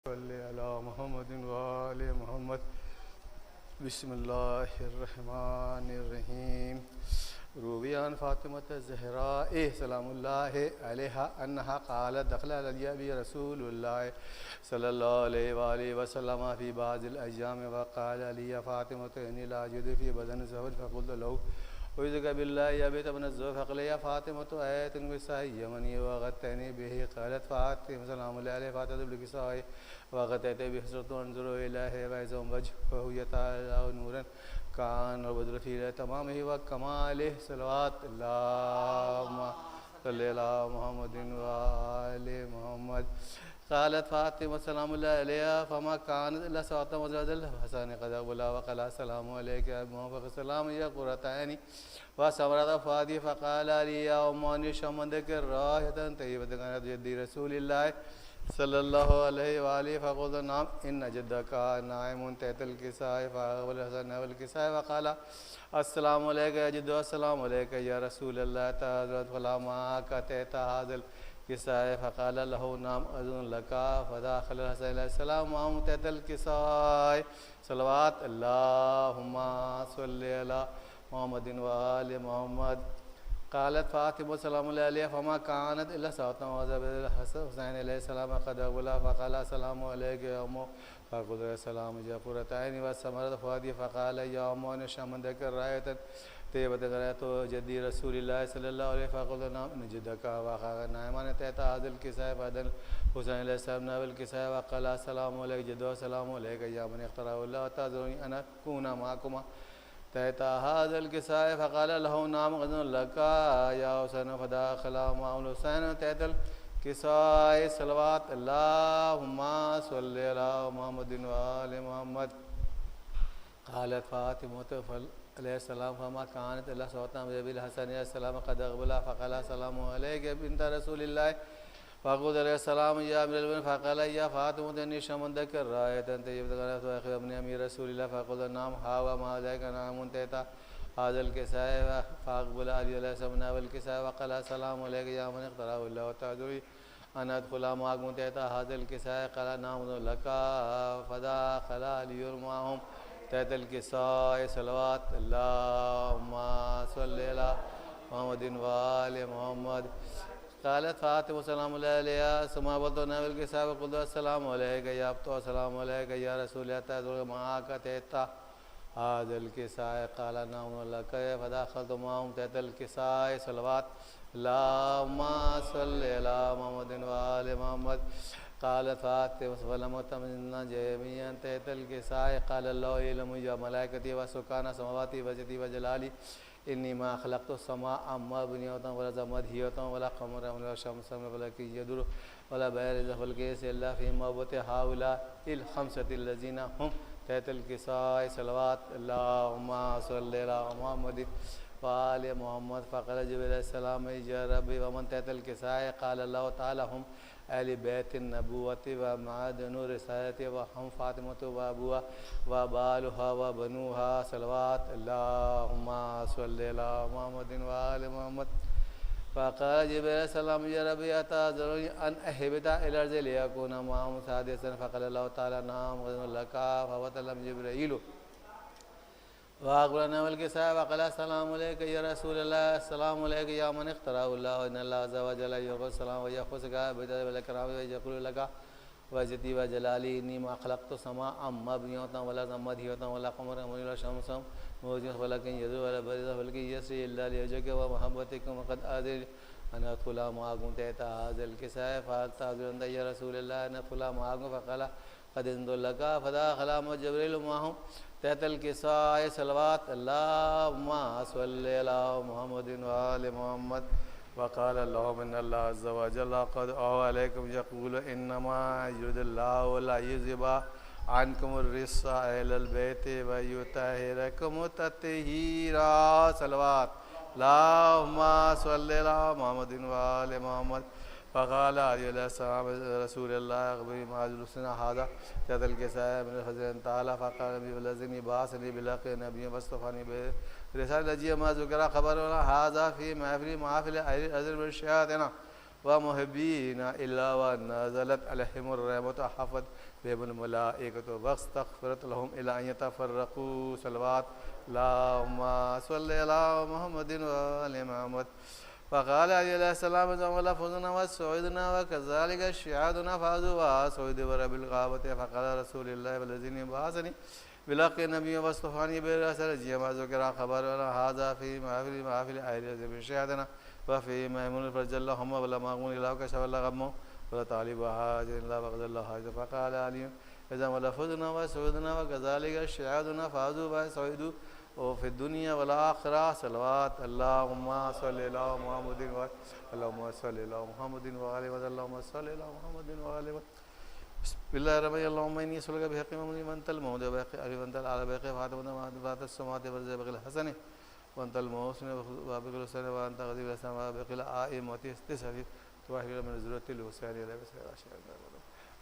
सल्लि अला मुहम्मदिन व आले मुहम्मद। बिस्मिल्लाहिर्रहमानिर्रहीम। रूबियान फ़ातिमत ज़हरा सलामुल्लाहि अलैहा अन्नहा क़ालत दख़ल अलैया बि रसूलुल्लाह सल्लल्लाहु अलैहि वसल्लम फ़ी बाज़िल अय्याम व क़ाल लिया फ़ातिमतु इन्नी ला अजिदु फ़ी बदनि ज़हबन फ़क़ुल्तु लहू उज़्ज़िका बिल्लाहि या बित इब्न ज़ुफ़ फ़क़ाल या फ़ातिमतु आयतुन बिसाइ यमनी व ग़त्तनी बिही क़ालत फ़ातिमा सलामुल्लाहि अलैहा फ़ातिमतु बिकिसाइ व ग़त्तत बिहसरतु अंज़ुरु इलैहि व इज़ा वजहुहु यतअल्लअ नूरन कान वबदर फ़ी तमामिही व कमालिही सल्लल्लाहुम्मा सल्लि अला मुहम्मदिन व आलि मुहम्मद। क़ालत फ़ातिमा सलामुल्लाहि अलैहा फ़मा कानत इल्ला सौतन वज़ल हसन क़द अक़बला व क़ाला अस्सलामु अलैका या मुहम्मद सलाम या क़ुर्रता ऐनी व समरत फ़ुआदी फ़क़ाल ली या उम्मी शम्मदक राहितन तय्यबतन कानत जद्दी रसूलिल्लाह सल्लल्लाहु अलैहि व आलिहि फ़क़ुल्तु नअम इन्न जद्दका नाइमुन तहतल किसाइ फ़अक़बल हसन वल किसाइ व क़ाला अस्सलामु अलैका या जद्दू अस्सलामु अलैका या रसूलल्लाह तहज़रत फ़लम्मा कहता हाज़िल किसाइ फ़क़ाल लहू नाम अज़ुन लका फ़दख़ल हसन अलैहिस्सलाम माहू तहतल किसाइ सल्लल्लाहु अल्लाहुम्मा सल्लि अला मुहम्मदिन व आलि मुहम्मद। क़ालत फ़ातिमा सलामुल्लाहि अलैहा फ़मा कानत इल्ला सौतन वज़ल हुसैन अलैहिस्सलाम क़द अक़बला फ़क़ाल अस्सलामु अलैका या उम्म फ़क़ुल्तु अस्सलामु या क़ुर्रता ऐनी व समरत फ़ुआदी फ़क़ाल या उम्मी शम्मदक राहितन तय्यबतन कानत जद्दी रसूलिल्लाह सल्लल्लाहु अलैहि फ़क़ुल्तु नअम इन्न जद्दका व अख़ाका नाइमान तहत हाज़िल किसाइ फ़अदन हुसैन अलैहिस्सलाम नवल किसाइ व क़ाला अस्सलामु अलैका जद्दू अस्सलामु अलैका या मन इख़्तरहुल्लाह तअज़ुरुनी अन अकूना मअकुमा तहत हाज़िल किसाइ फ़क़ाल लहू नाम अज़ुन लका या हुसैन फ़दख़ल माअहुल हुसैन तहतल किसाइ सल्लल्लाहु अल्लाहुम्मा सल्लि अला मुहम्मदिन व आलि मुहम्मद। क़ालत फ़ातिमतु अलैहिस्सलाम फ़मा कानत इल्ला सौतन बिल हसन अलैहिस्सलाम क़द अक़बला फ़क़ाल अस्सलामु अलैका बिन्त रसूलिल्लाह फ़क़ुल्तु अलैहिस्सलाम या अमीरल मुमिनीन फ़क़ाल या फ़ातिमतु इन्नी शम्मदक राहितन तय्यबतन कानत व इब्न अम्मी रसूलिल्लाह फ़क़ुल्तु नअम हा व मा ज़ालिका नाइमुन तहत हाज़िल किसाइ फ़अक़बल अली अलैहिस्सलाम नवल किसाइ व क़ाला अस्सलामु अलैका या मन इख़्तरहुल्लाह तअज़ुरुनी अन अदख़ुला मअकुम तहत हाज़िल किसाइ क़ाल नअम लका फ़दख़ल अलियुन मअहुम तहतल किसाइ सल्लल्लाहु अल्लाहुम्मा सल्लि अला मुहम्मदिन व आलि मुहम्मद। क़ालत फ़ातिमा सलामुल्लाहि अलैहा सुम्मा वज़अtu नवल किसाइ व क़ुल्तु अस्सलामु अलैका या अब्तु अस्सलामु अलैका या रसूलल्लाह तअज़ुरुनी मअका तहत हाज़िल किसाइ क़ाल नअम लका फ़दख़लतु मअहुम तहतल किसाइ सल्लल्लाहु अल्लाहुम्मा सल्लि अला मुहम्मदिन व आलि मुहम्मद। क़ालत फ़ातिमा फ़लम्मा तमन्ना जमीअन तहतल किसाइ क़ाल अल्लाहु यअलमु या मलाइकती व सुकाना समावाति व इज़्ज़ती व जलाली इन्नी मा ख़लक़तु समाअ मबनियतन वला ज़मदियतन वला क़मरन वला शमसन वला यदुर वला बारिज़ फ़लकिस इल्ला फ़ी मौबति हाउलाइल ख़मसति लज़ीना हुम तहतल किसाइ सल्लल्लाहु अल्लाहुम्मा सल्लि अला मुहम्मदिन व आलि मुहम्मद। फ़क़ाल जिब्रील अलैहिस्सलाम या रब्बी व मन तहतल किसाइ क़ाल अल्लाहु तआला हुम अहलि बैतिन नबुव्वति व मअदनुर रिसालति व हम फ़ातिमतु व अबूहा व बालुहा व बनूहा सल्लल्लाहु अल्लाहुम्मा सल्लि अला मुहम्मदिन व आलि मुहम्मद। फ़क़ाल जिब्रील अलैहिस्सलाम या रब्बी अतअज़ुरुनी अन अहबिता इलल अर्ज़ि लियकुना मअहुम सादिसन फ़क़ाल अल्लाहु तआला नअम अज़न लका फ़वतलम जिब्रीलु व अक़बल नवल किसाइ व क़ाला अस्सलामु अलैका या रसूलल्लाह अस्सलामु अलैका या मन इख़्तरहुल्लाह इन्नल्लाह अज़्ज़ व जल्ल युक़िरु सलाम व यख़ुस्सुका बितल इकराम व यक़ूलु लका व इज़्ज़ती व जलाली इन्नी मा ख़लक़तु समाअ मबनियतन वला ज़मदियतन वला क़मरन मुनीरन शमसन मुज़िन वलकिन यदुर वला बारिज़ फ़लकि यस्री इल्ला लिवजहिका व महब्बतिकुम क़द अज़िल अन अदख़ुला मअकुम तहत हाज़िल किसाइ फ़अतअज़ुरु या रसूलल्लाह अन अदख़ुला मअकुम फ़क़ाल क़द अज़िनतु लका फ़दख़ल जिब्रील मअहुम तहतल किसाइ सल्लल्लाहु अल्लाहुम्मा सल्लि अला मुहम्मदिन व आलि मुहम्मद। वक़ाल अल्लाहु इन्नल्लाह अज़्ज़ व जल्ल क़द औहा अलैकुम यक़ूलु इन्नमा युरिदुल्लाहु लियुज़हिबा अन्कुमुर रिज्सा अहलल बैति व युतहिरकुम तत्हीरा सल्लल्लाहु अल्लाहुम्मा सल्लि अला मुहम्मदिन व आलि मुहम्मद। फ़क़ाल अली अलैहिस्सलाम रसूलल्लाह अख़बिरनी मा जुलूसना हाज़ा तहतल किसाइ मिन फ़ज़लिन तआला फ़क़ाल नबी वल्लज़ी बअसनी बिलहक़्क़ि नबिय्यन वस्तफ़ानी बिरिसालति मा ज़ुकिरा ख़बरुना हाज़ा फ़ी महफ़िल अहलिल अर्ज़ि मिन शयातिना व मुहिब्बीना इल्ला व नज़लत अलैहिमुर रहमतु हफ़त बिहिमुल मलाइकतु वस्तग़फ़रत लहुम इला अन यतफ़र्रक़ू सल्लवात अल्लाहुम्मा सल्लि अला मुहम्मदिन व आलि मुहम्मद फ़क़ाल अलैहिस्सलाम ज़मला फुज़ना व सऊदना व कज़ालिका शिहादुना फ़ाज़ू व सऊद व रबिल ग़ाबत फ़क़ाल रसूलुल्लाह वल्लज़ीनी बअसनी बिलक़ि नबी वस्तफ़ानी बिरसल जिमा ज़ुकिरा ख़बर हाज़ा फ़ी महफ़िल अहल बिशहादना वफ़ी महमूद फ़रजल्ला हम वला मामून इला कशवल्ला गम्मो वला तालिब हाज इल्ला वक़दल्ला हाज फ़क़ाल अली इज़ा वलफ़ुज़ना व सऊदना व कज़ालिका शिहादुना फ़ाज़ू व सऊद फ़ी दुनिया वल आखिरा सल्लवात अल्लाहुम्मा सल्लि अला मुहम्मदिन व अल्लाहुम्मा सल्लि अला मुहम्मदिन व आलि व अल्लाहुम्मा सल्लि अला मुहम्मदिन व आलि बिस्मिल्लाहिर्रहमानिर्रहीम अल्लाहुम्मा इन्नी असअलुका बिहक़्क़ि मनतल मौद व बिहक़्क़ि अबी वंतल आला बिहक़्क़ि फातिमा व समात व बिहक़्क़ि हसन वंतल मोहसिन व बिहक़्क़ि हुसैन व अंत ग़ज़ीब हसन व बिहक़्क़ि आइमति इस्तिसफ़ी तुवाहिर मिन ज़ुरतिल हुसैन अलैहि सल्लम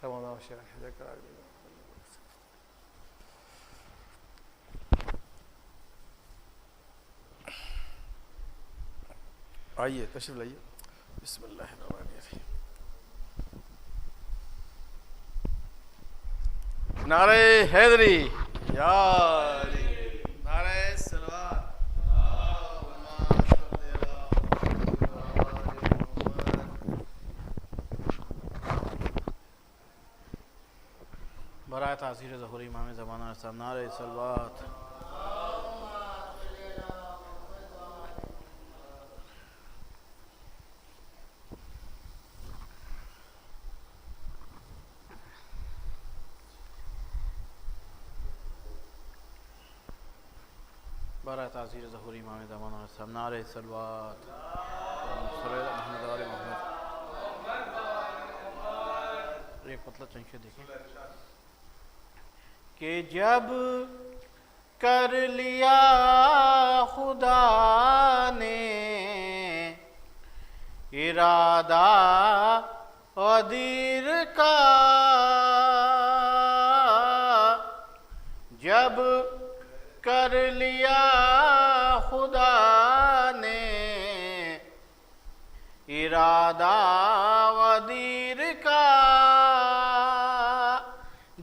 रमज़ान शरह ज़िक्र। आइए तशरीफ़ लाइए। बिस्मिल्लाहिर्रहमानिर्रहीम। नारे हैदरी या अली, नारे सलवात बराए तासीर ज़हूर इमाम ज़माना नारे सलवात। बराए तासीर ज़हूर इमाम ज़माना नारे सलवात। एक मतलब चंशे देखें कि जब कर लिया खुदा ने इरादा क़दीर का, जब कर लिया खुदा ने इरादा क़दीर का,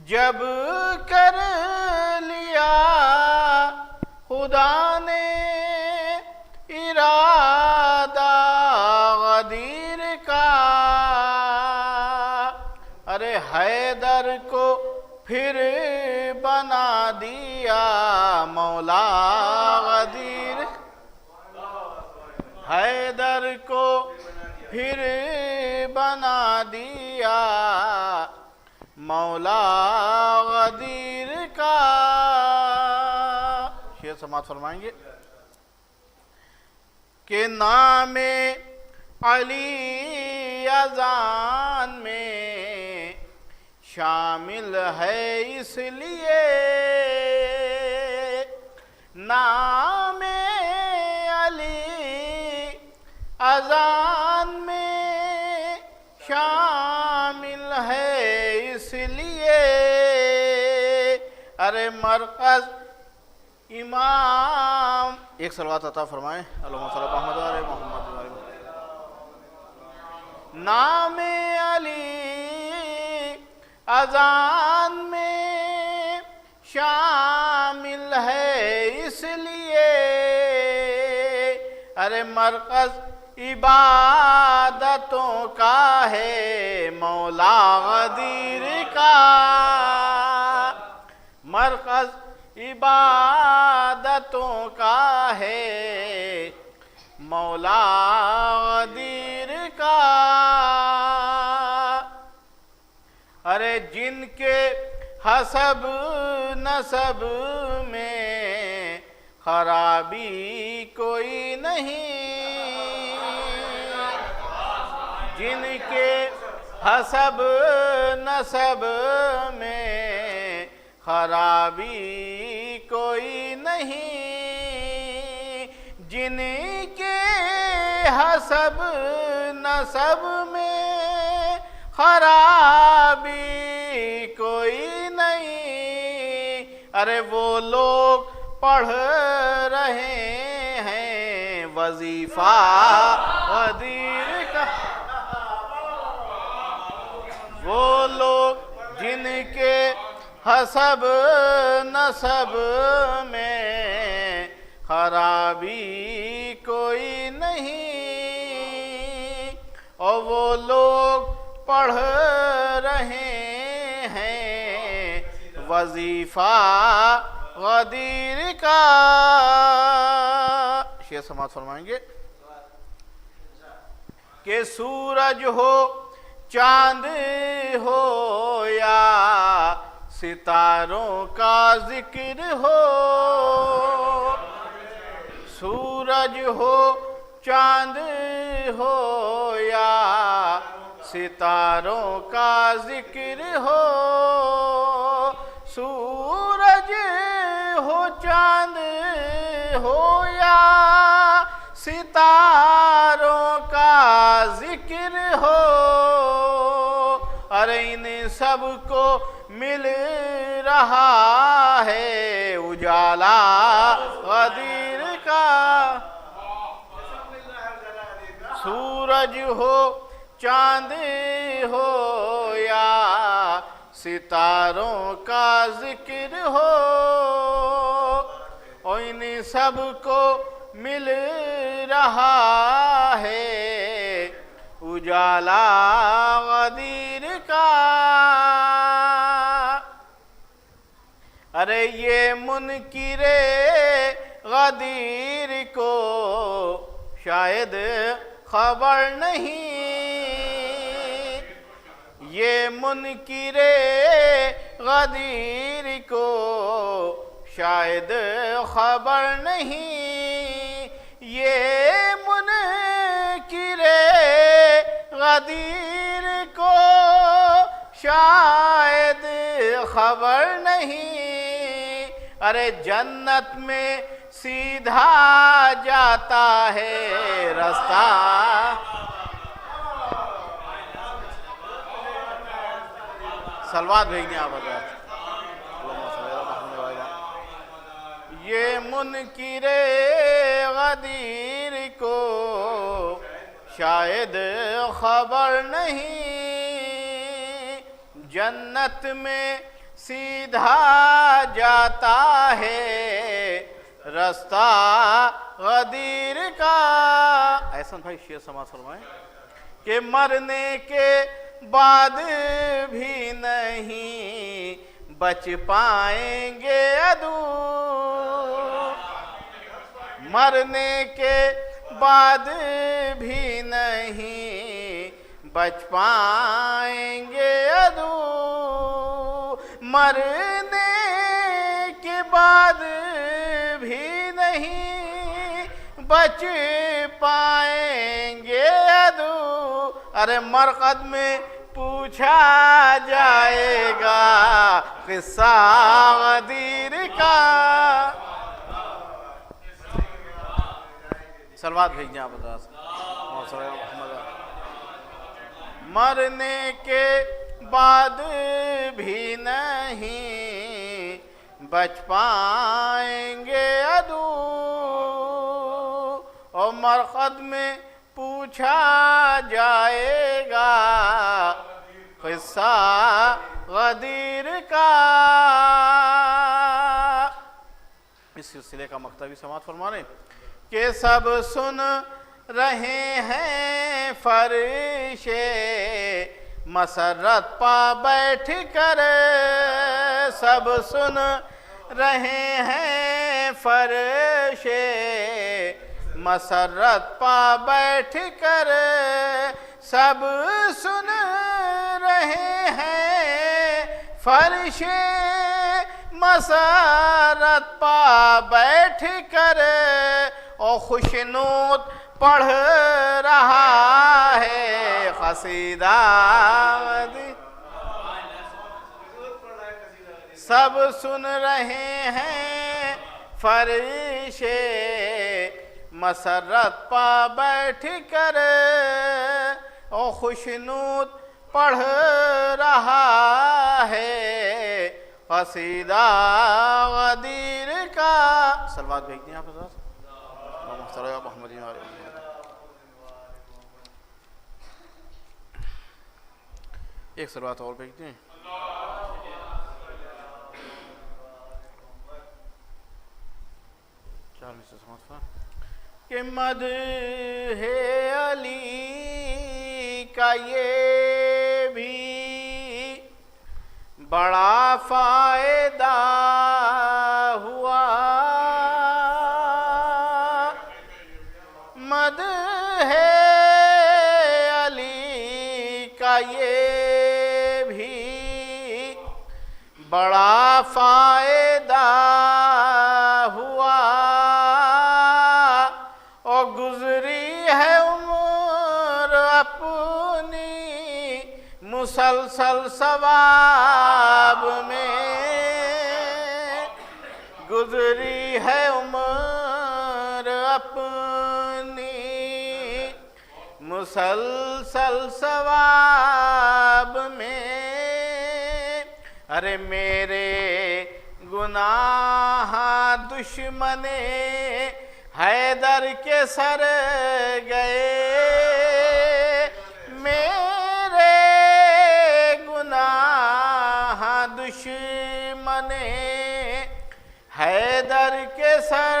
जब कर लिया खुदा ने इरादा क़दीर का, अरे हैदर को फिर बना दिया मौला क़दीर, हैदर को फिर बना दिया मौला क़दीर का। शेर समात फरमाएंगे कि नामे अली अज़ान में शामिल है इसलिए, नामे अली अज़ान में शामिल है इसलिए, अरे मरकज़ इमाम एक सलवात अता फरमाएं अल्लाहुम्मा सल्लि अला मोहम्मद व आले मोहम्मद। नामे अली अज़ान में शामिल है इसलिए, अरे मरकज़ इबादतों का है मौला क़दीर का, मरकज़ इबादतों का है मौला क़दीर का, अरे जिनके हसब नसब में खराबी कोई नहीं, जिनके हसब नसब में खराबी कोई नहीं, जिनके हसब नसब में खराबी कोई नहीं, अरे वो लोग पढ़ रहे हैं वजीफा क़दीर का, वो लोग जिनके हसब नसब में खराबी कोई नहीं, और वो लोग पढ़ रहे हैं वजीफा गदीर का। शेर समाज फरमाएंगे कि सूरज हो चांद हो या सितारों का जिक्र हो, सूरज हो चांद हो या सितारों का जिक्र हो, सूरज हो चांद हो या सितारों का जिक्र हो, अरे इन सबको मिल रहा है उजाला गदीर का। सूरज हो चांद हो या सितारों का जिक्र हो, और इन सबको मिल रहा है उजाला गदीर का। अरे ये मुनकिरे गदीर को शायद खबर नहीं, ये मुनकिरे गदीर को शायद खबर नहीं, ये मुनकिरे गदीर को शायद खबर नहीं। अरे जन्नत में सीधा जाता है रास्ता, सलवात भेजने आप ये मुनकिरे गदीर को शायद खबर नहीं, जन्नत में सीधा जाता है रास्ता गदीर का। ऐसा भाई शेर समाज फरमाए कि मरने के बाद भी नहीं बच पाएंगे अदू, मरने के बाद भी नहीं बच पाएंगे अदू, मरने के बाद भी नहीं बच पाएंगे अदू। अरे मरकद में पूछा जाएगा किस्सा गदीर का। सलवात भेजना आप मरने के बाद भी नहीं बच पाएंगे अदू, और मरकद में पूछा जाएगा किस्सा गदीर का। इस सिलसिले का मकतबी समात फरमाने कि सब सुन रहे हैं फरिश्ते मसरत पा बैठ कर, सब सुन रहे हैं फरिश्ते मसरत पा बैठ कर, सब सुन रहे हैं फरिश्ते मसरत पा बैठ कर, और खुशनूद पढ़ रहा है कसीदा। सब सुन रहे हैं फरिश्ते मसरत पा बैठ कर, और खुशनूद पढ़ रहा है कसीदा गदीर का। सलवात भेजते हैं आप एक सलवात और भेज दें। कि मद है अली का ये भी बड़ा फायदा हुआ, मद है अली का ये भी बड़ा फायदा हुआ, और गुजरी है उम्र अपनी मुसलसल सवाब में, गुजरी है उम्र अपनी मुसलसल सवाब में। अरे मेरे गुनाह दुश्मने हैदर के सर गए, मेरे गुनाह दुश्मने हैदर के सर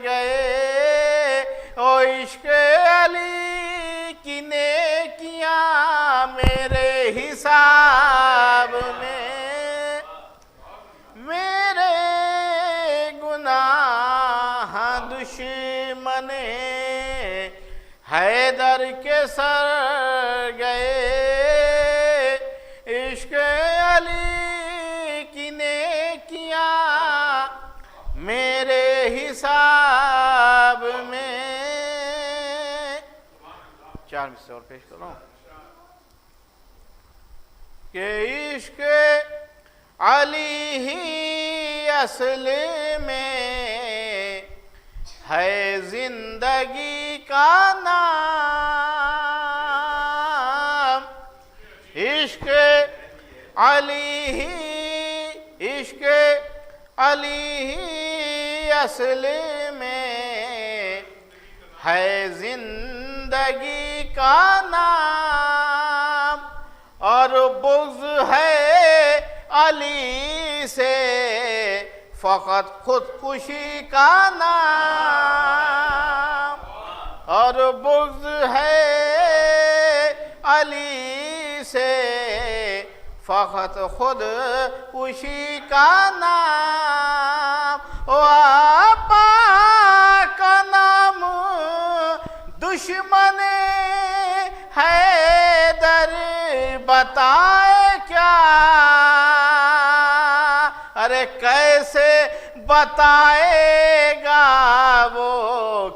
गए। ओ इश्क अली की नेकियां मेरे हिसाब में, मेरे गुनाह दुश्मने हैदर के सर गए। इश्क अली की नेकियां मेरे हिसाब में। 4 मिसरे और पेश कर रहा हूं कि इश्क अली ही असल में है जिंदगी का नाम, इश्क अली ही, इश्क अली ही असल में है जिंदगी का नाम, और बुग़्ज़ है अली से फ़क़त खुदकुशी का नाम, और बुग़्ज़ है अली से फ़क़त खुदकुशी का नाम। ओ आपा का नाम दुश्मने हैदर बताए क्या, अरे कैसे बताएगा वो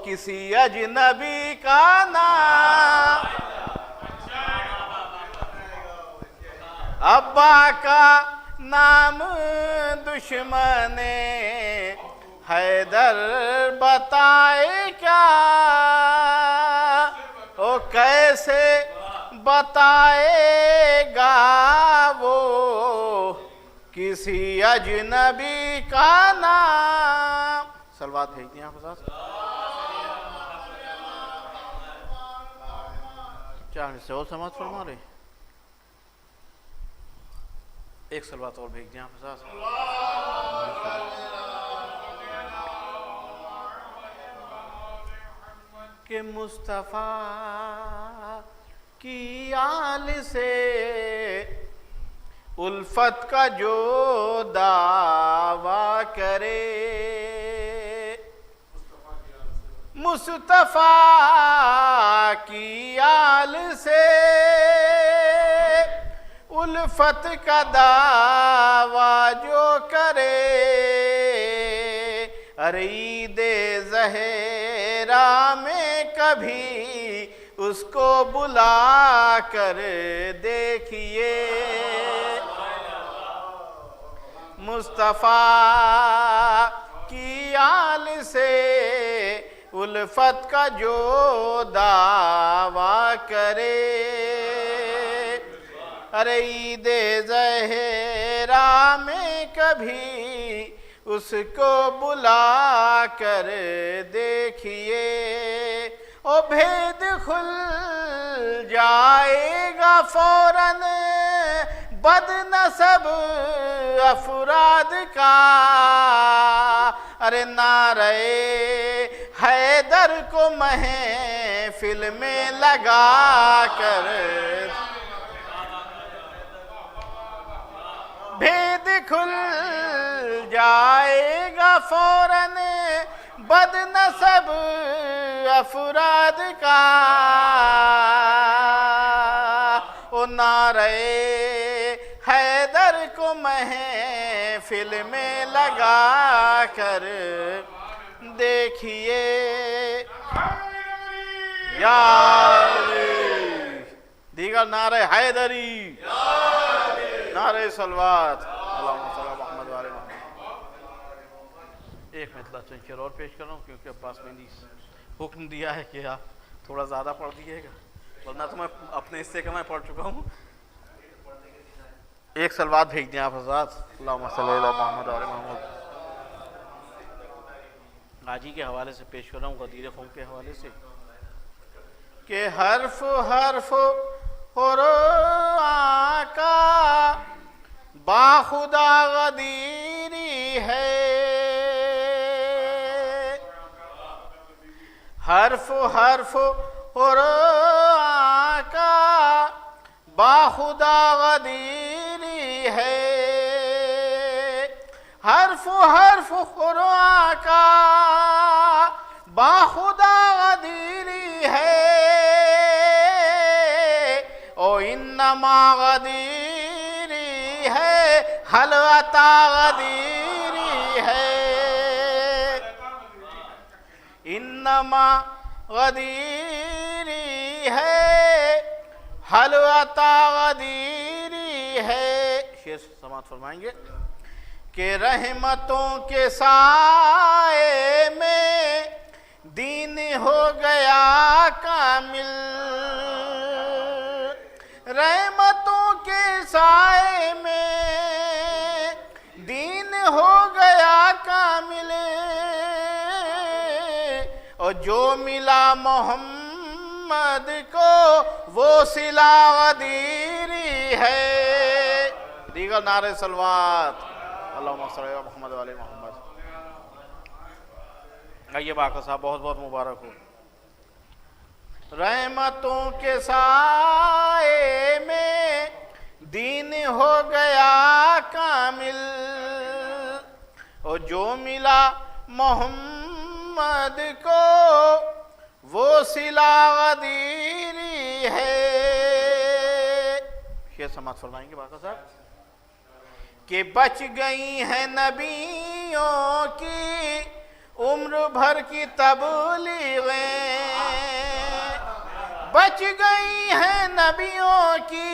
किसी अजनबी का नाम। अब्बा का नाम दुश्मने हैदर बताए क्या, ओ कैसे बताएगा वो किसी अजनबी का नाम। सलवात भेज दिया आपके साथ। 4 हिस्से और समाज फरमा रहे, एक सलवात और भेज दिया आपके साथ। कि मुस्तफ़ा की आल से उल्फत का जो दावा करे, मुस्तफ़ा की आल से उल्फत का दावा जो करे, अरे ईदे ज़हरा में कभी उसको बुला कर देखिए, मुस्तफ़ा की आल से उल्फत का जो दावा करे, अरे ईदे ज़हरा में कभी उसको बुला कर देखिए, ओ भेद खुल जाएगा फौरन बदनसब अफराद का। अरे नारे हैदर को महफिल में लगा कर भेद खुल जाएगा फौरन बदनसब अफराद का। ओ नारे हैदर को महफिल में लगा कर देखिए यार दीगर नारे हैदरी नारे सलवात मोहम्मद वाले मोहम्मद। एक मिनट शेर और पेश कर रहा हूँ क्योंकि अब्बास मेहंदी हुक्म दिया है कि आप थोड़ा ज़्यादा पढ़ दीजिएगा, वरना तो मैं अपने हिस्से का मैं पढ़ चुका हूँ। एक सलवात भेज दें आप हज़रात अल्लाहुम्मा सल्ली अला मोहम्मद वाले मोहम्मद। गाजी के हवाले से पेश कर रहा हूँ, गदीर क़ौम के हवाले से कि हर्फ हर्फ और आका बाखुदा गदीरी है। हर्फ हर्फ और आका बाखुदा गदीरी है। हर्फ हर्फ और आका बाखुदा गदीरी है। ओ इन्नमा गदीरी है हलवता गदीरी है। इन्नमा गदीरी है हलवता गदीरी है। शेर समाप्त फरमाएंगे कि रहमतों के साए में दीन हो गया कामिल। रहमतों के साए में दीन हो गया कामिल। और जो मिला मोहम्मद को वो सिला गदीरी है। दीगर नारे सलवात अल्लाहुम्मा सल्ली अला मोहम्मद वाले मोहम्मद। आइए बाका साहब बहुत बहुत मुबारक हो। रहमतों के साए में दीन हो गया कामिल। और जो मिला मोहम्मद को वो सिला गदीरी है। शेर समाप्त फरमाएंगे बाका साहब कि बच गई हैं नबियों की उम्र भर की तबलीगें। बच गई हैं नबियों की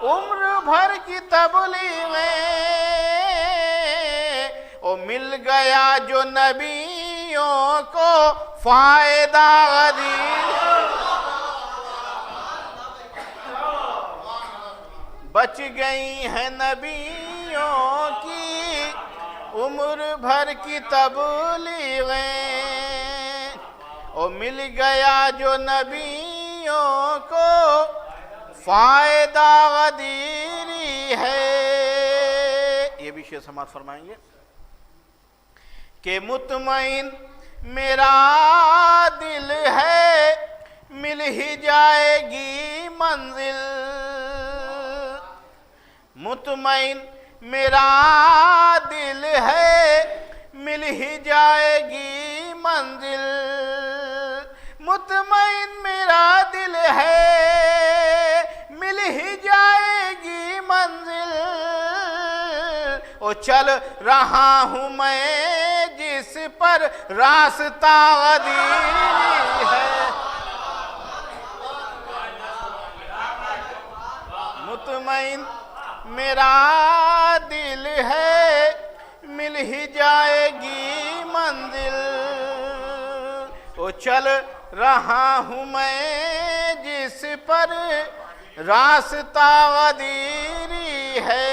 उम्र भर की तबलीगें। ओ मिल गया जो नबियों को फायदा गदीर। बच गई हैं नबियों की उम्र भर की तबलीगें। और मिल गया जो नबियों को फायदा गदीरी है। ये भी शेर समाप्त फरमाएंगे कि मुतमईन मेरा दिल है मिल ही जाएगी मंजिल। मुतमईन मेरा दिल है मिल ही जाएगी मंजिल। मुतमईन मेरा दिल है मिल ही जाएगी मंजिल। ओ चल रहा हूँ मैं जिस पर रास्ता गदीरी है। मुतमईन मेरा दिल है मिल ही जाएगी मंजिल। ओ चल रहा हूँ मैं जिस पर रास्ता गदीरी है।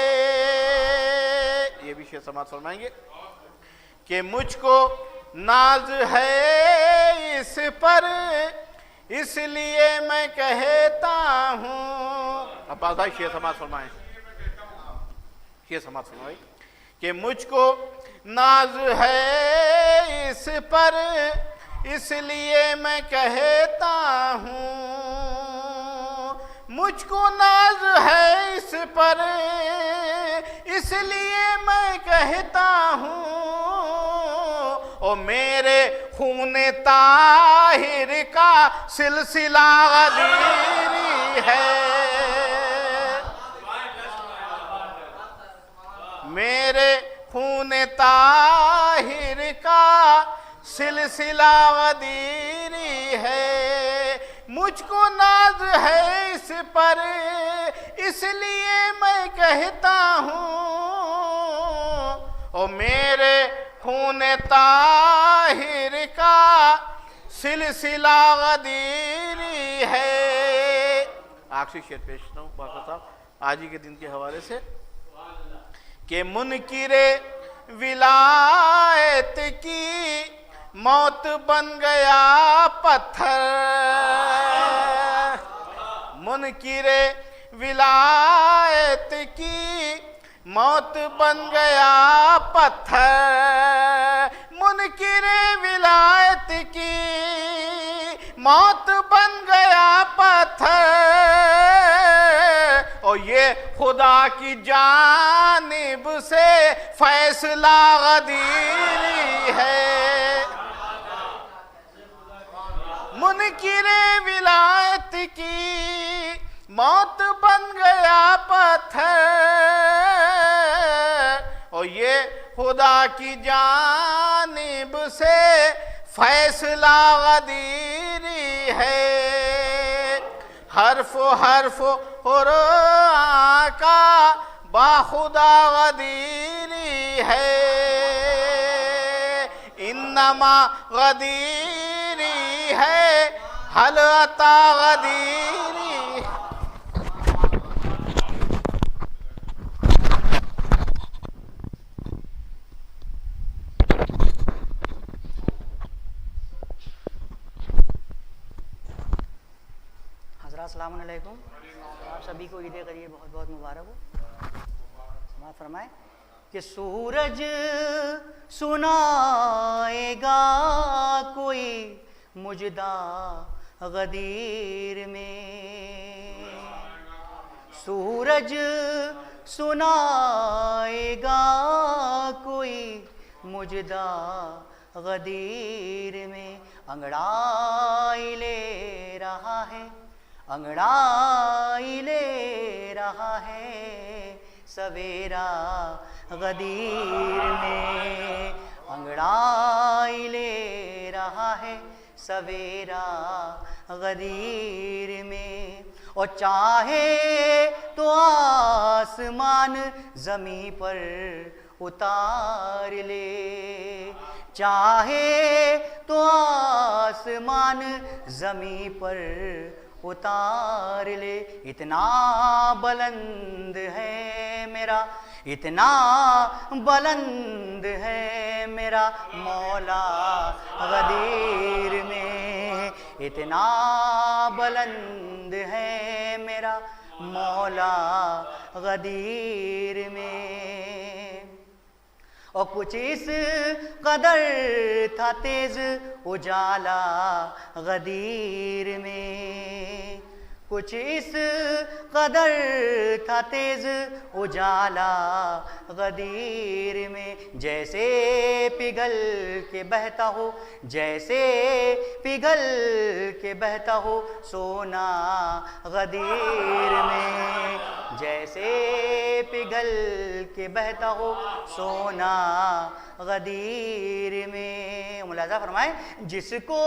ये भी शेर समाप्त फरमाएंगे कि मुझको नाज है इस पर इसलिए मैं कहता हूँ। अब्बास भाई शेर समाज फरमाएं, शेर समाज फरमाएं कि मुझको नाज है इस पर इसलिए मैं कहता हूँ, मुझको नाज है इस पर इसलिए मैं कहता हूँ, ओ मेरे खून ताहिर का सिलसिला गदीरी है, मेरे खून ताहिर का सिलसिला गदीरी है, मुझको नाज है इस पर इसलिए मैं कहता हूँ, ओ मेरे खून ताहिर का सिलसिला गदीरी है। आखिरी शेर पेश करता हूँ बाबा साहब आज ही के दिन के हवाले से कि मुनकिरे विलायत की मौत बन गया पत्थर, मुनकिरे विलायत की मौत बन गया पत्थर, मुनकिरे विलायत की मौत बन गया पत्थर, और ये खुदा की जानिब से फैसला गदीरी है, मुनकिरे विलायत की मौत बन गया पत्थर, और ये खुदा की जानिब से फैसला गदीरी है, हर्फ हर्फ और आका बाखुदा गदीरी है, इन्नमा गदीरी है हल अता गदीरी। अस्सलाम वालेकुम, आप सभी को ईद गरीब बहुत बहुत मुबारक हो। समाअत फरमाए कि सूरज सुनाएगा कोई मुजदा गदीर में, सूरज सुनाएगा कोई मुजदा गदीर में, अंगड़ाई ले रहा है, अंगड़ाई ले रहा है सवेरा गदीर में, अंगड़ाई ले रहा है सवेरा गदीर में, और चाहे तो आसमान ज़मीं पर उतार ले, चाहे तो आसमान ज़मीं पर उतार ले, इतना बुलंद है मेरा, इतना बुलंद है मेरा मौला गदीर में, इतना बुलंद है मेरा मौला गदीर में, और कुछ इस कदर था तेज उजाला गदीर में, कुछ इस कदर था तेज उजाला गदीर में, जैसे पिघल के बहता हो, जैसे पिघल के बहता हो सोना गदीर में, जैसे पिघल के बहता हो सोना गदीर में। मुलाजा फरमाए, जिसको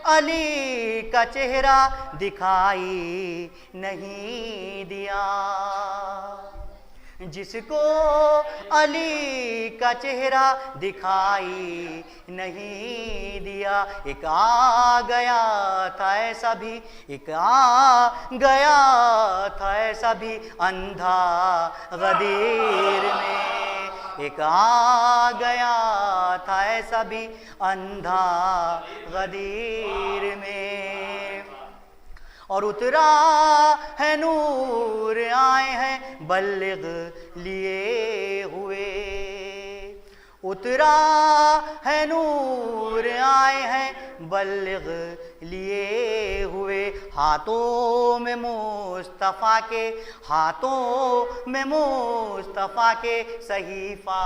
अली का चेहरा दिखाई नहीं दिया, जिसको अली का चेहरा दिखाई नहीं दिया, एक आ गया था ऐसा भी, एक आ गया था ऐसा भी अंधा गदीर में, एक आ गया था ऐसा भी अंधा गदीर में, और उतरा है नूर आए हैं बल्लिग लिए हुए। उतरा है नूर आए हैं बल्लिग लिए हुए। हाथों में मुस्तफ़ा के, हाथों में मुस्तफ़ा के सहीफ़ा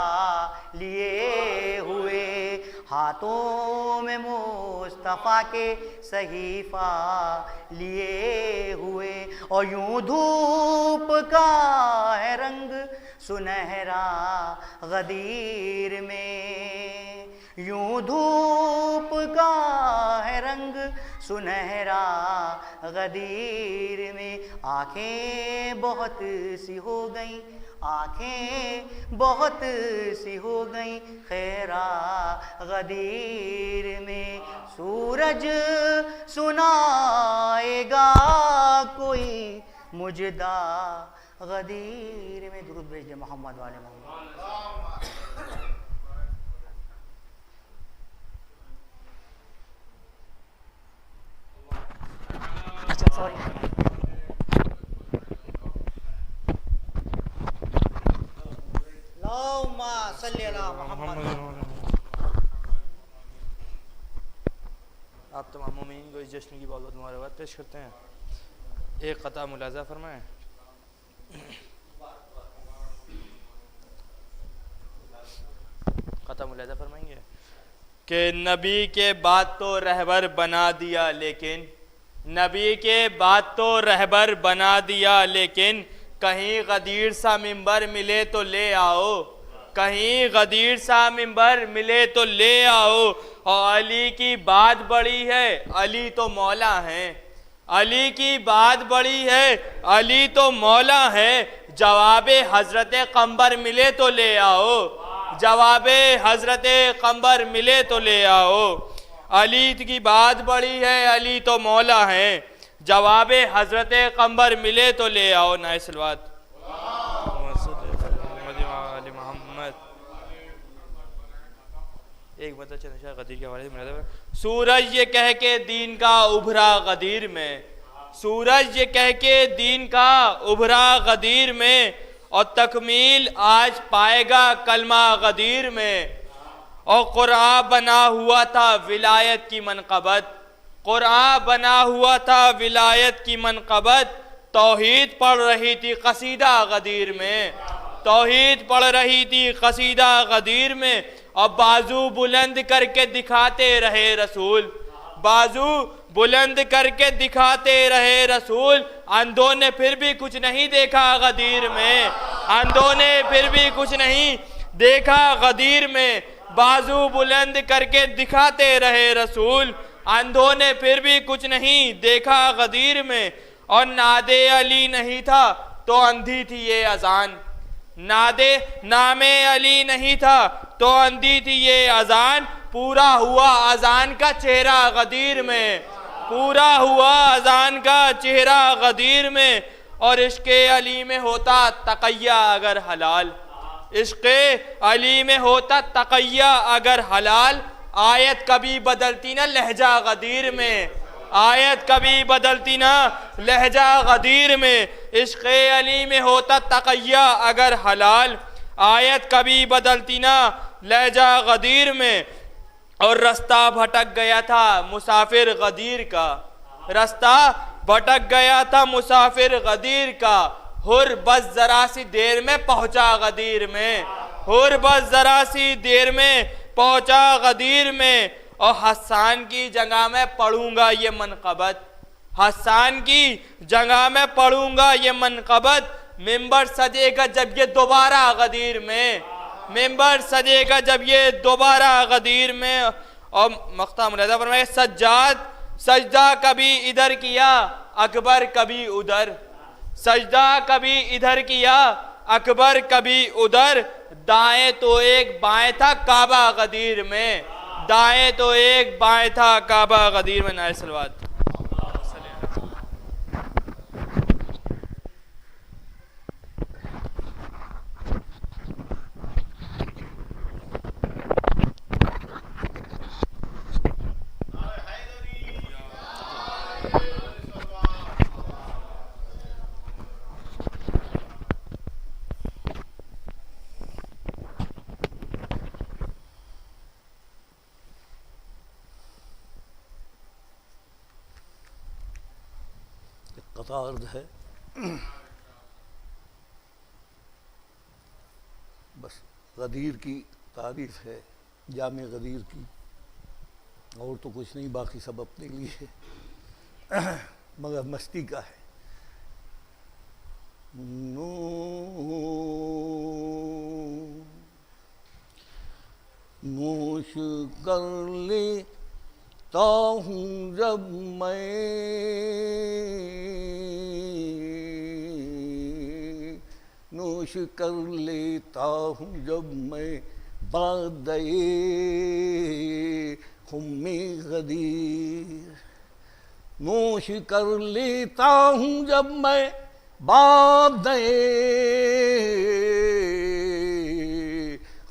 लिए हुए। हाथों में मुस्तफ़ा के सहीफ़ा लिए हुए। और यूं धूप का है रंग सुनहरा गदीर में, यूं धूप का है रंग सुनहरा गदीर में। आँखें बहुत सी हो गईं, आँखें बहुत सी हो गईं खैरा गदीर में। सूरज सुनाएगा कोई मुजदा गदीर में। दुरूद भेजिए मोहम्मद वाले मोहम्मद। अच्छा सॉरी। अल्लाहुम्मा सल्ली अला मोहम्मद। आप तमाम मोमिनीन को इस जश्न की बहुत बहुत मुबारकबाद पेश करते हैं। एक क़ता मुलाज़ा फरमाएं। क़ता मुलाज़ा फरमाएंगे कि नबी के बाद तो रहबर बना दिया, लेकिन नबी के बाद तो रहबर बना दिया, लेकिन कहीं गदीर सा मिंबर मिले तो ले आओ, कहीं गदीर सा मिंबर मिले तो ले आओ। और अली की बात बड़ी है, अली तो मौला हैं, अली की बात बड़ी है, अली तो मौला है। जवाबे हजरत कम्बर मिले तो ले आओ, जवाबे हजरत कम्बर मिले तो ले आओ। अली की बात बड़ी है, अली तो मौला है, जवाबे हजरत कम्बर मिले तो ले आओ। नाइसलवात एक मतलब चंद गदीर के हवाले से। सूरज ये कह के दीन का उभरा गदीर में, सूरज ये कह के दीन का उभरा गदीर में। और तकमील आज पाएगा कलमा गदीर में। और कुरान बना हुआ था विलायत की मनक़बत, कुरान बना हुआ था विलायत की मनक़बत। तौहीद पढ़ रही थी कसीदा गदीर में, तौहीद पढ़ रही थी कसीदा गदीर में। और बाजू बुलंद करके दिखाते रहे रसूल, बाजू बुलंद करके दिखाते रहे रसूल। अंधों ने फिर भी कुछ नहीं देखा गदीर में, अंधों ने फिर भी कुछ नहीं देखा गदीर में। बाजू बुलंद करके दिखाते रहे रसूल, अंधों ने फिर भी कुछ नहीं देखा गदीर में। और नादे अली नहीं था तो अंधी थी ये अजान, नादे नामे अली नहीं था तो अंधी थी ये अजान। पूरा हुआ अजान का चेहरा गदीर में, पूरा हुआ अजान का चेहरा गदीर में। और इश्क़े अली में होता तक़य्या अगर हलाल, इश्क़े अली में होता तक़य्या अगर हलाल। आयत कभी बदलती ना लहजा गदीर में, आयत कभी बदलती ना लहजा गदीर में। इश्क़े अली में होता तक़य्या अगर हलाल, आयत कभी बदलती ना लहजा गदीर में। और रास्ता भटक गया था मुसाफिर गदीर का, रास्ता भटक गया था मुसाफिर गदीर का। हुर बस जरा सी देर में पहुंचा गदीर में, हुर बस जरा सी देर में पहुंचा गदीर में। और हसान की जगह में पढ़ूंगा ये मनक़बत, हसान की जगह में पढ़ूंगा ये मनक़बत। मिंबर सजेगा जब ये दोबारा गदीर में, मिंबर सजेगा जब ये दोबारा गदीर में। और मख्ता मुलाज़ा फरमाए सज्जाद सजदा कभी इधर किया अकबर कभी उधर, सजदा कभी इधर किया अकबर कभी उधर। दाएं तो एक बाएं था काबा गदीर में, दाएं तो एक बाएं था काबा गदीर में। नाइस सलवात। अर्ज है। बस गदीर की तारीफ है, जामे गदीर की, और तो कुछ नहीं, बाकी सब अपने लिए मगर मस्ती का है। नोश कर लेता हूँ जब मैं नोश कर लेता हूँ जब मैं बादए खुम्मे गदीर। नोश कर लेता हूँ जब मैं बादए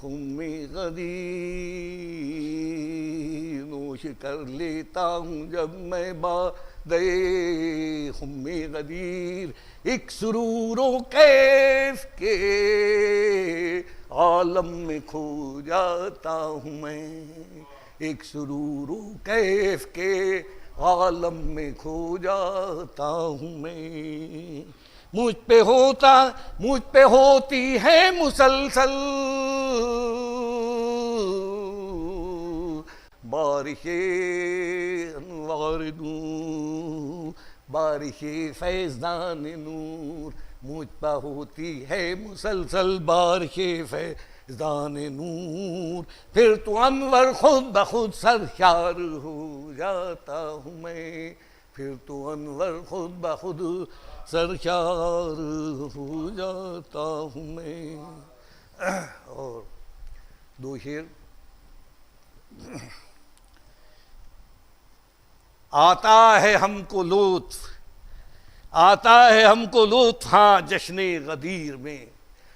खुम्मे गदीर। नोश कर लेता हूँ जब मैं बादए खुम्मे गदीर। एक सुरूरो कैफ के आलम में खो जाता हूँ मैं। एक सुरूरो कैफ के आलम में खो जाता हूँ मैं। मुझ पे होती है मुसलसल बारिशे अनवार नूर, बारिशे फैज़ान नूर। मुझ पर होती है मुसलसल बारिशे फैज़ान नूर। फिर तो अनवर खुद ब खुद सरशार हो जाता हूँ मैं। फिर तो अनवर खुद ब खुद सरशार हो जाता हूँ मैं। और दो शेर। आता है हमको लुत्फ, आता है हमको लुत्फ हाँ जश्ने गदीर में।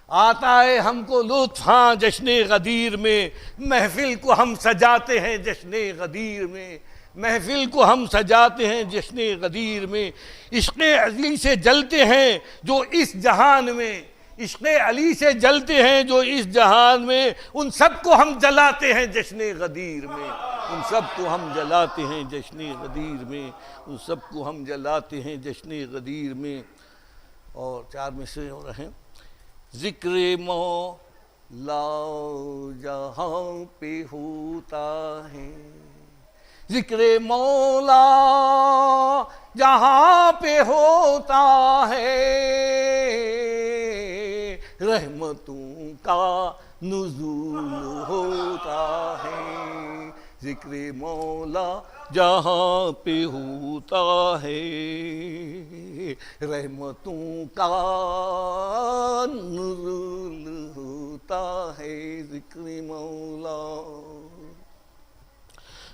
आता है हमको लुत्फ हाँ जश्ने गदीर में। महफिल को हम सजाते हैं जश्ने गदीर में। महफिल को हम सजाते हैं जश्ने गदीर में। इश्क़े अली से जलते हैं जो इस जहान में। इश्क़े अली से जलते हैं जो इस जहान में। उन सबको हम जलाते हैं जश्ने गदीर में। उन सबको हम जलाते हैं जश्ने गदीर में। उन सबको हम जलाते हैं जश्ने गदीर में। और चार में से और हैं। ज़िक्र मौला जहाँ पे होता है। ज़िक्र मौला जहाँ पे होता है। रहमतों का नुज़ूल होता है। ज़िक्र मौला जहाँ पे होता है। रहमतों का नुज़ूल होता है। ज़िक्र मौला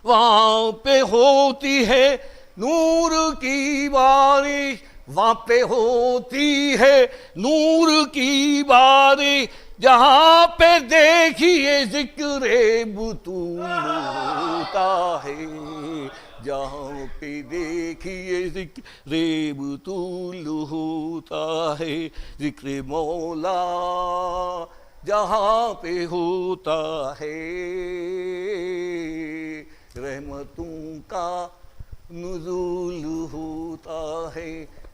वहाँ पे होती है नूर की बारिश। वहाँ पे होती है नूर की बारिश। जहाँ पे देखिए ज़िक्र बुतूल होता है। जहाँ पे देखिए ज़िक्र बुतूल होता है। ज़िक्र मौला जहाँ पे होता है। रहमतों का नुज़ूल होता है।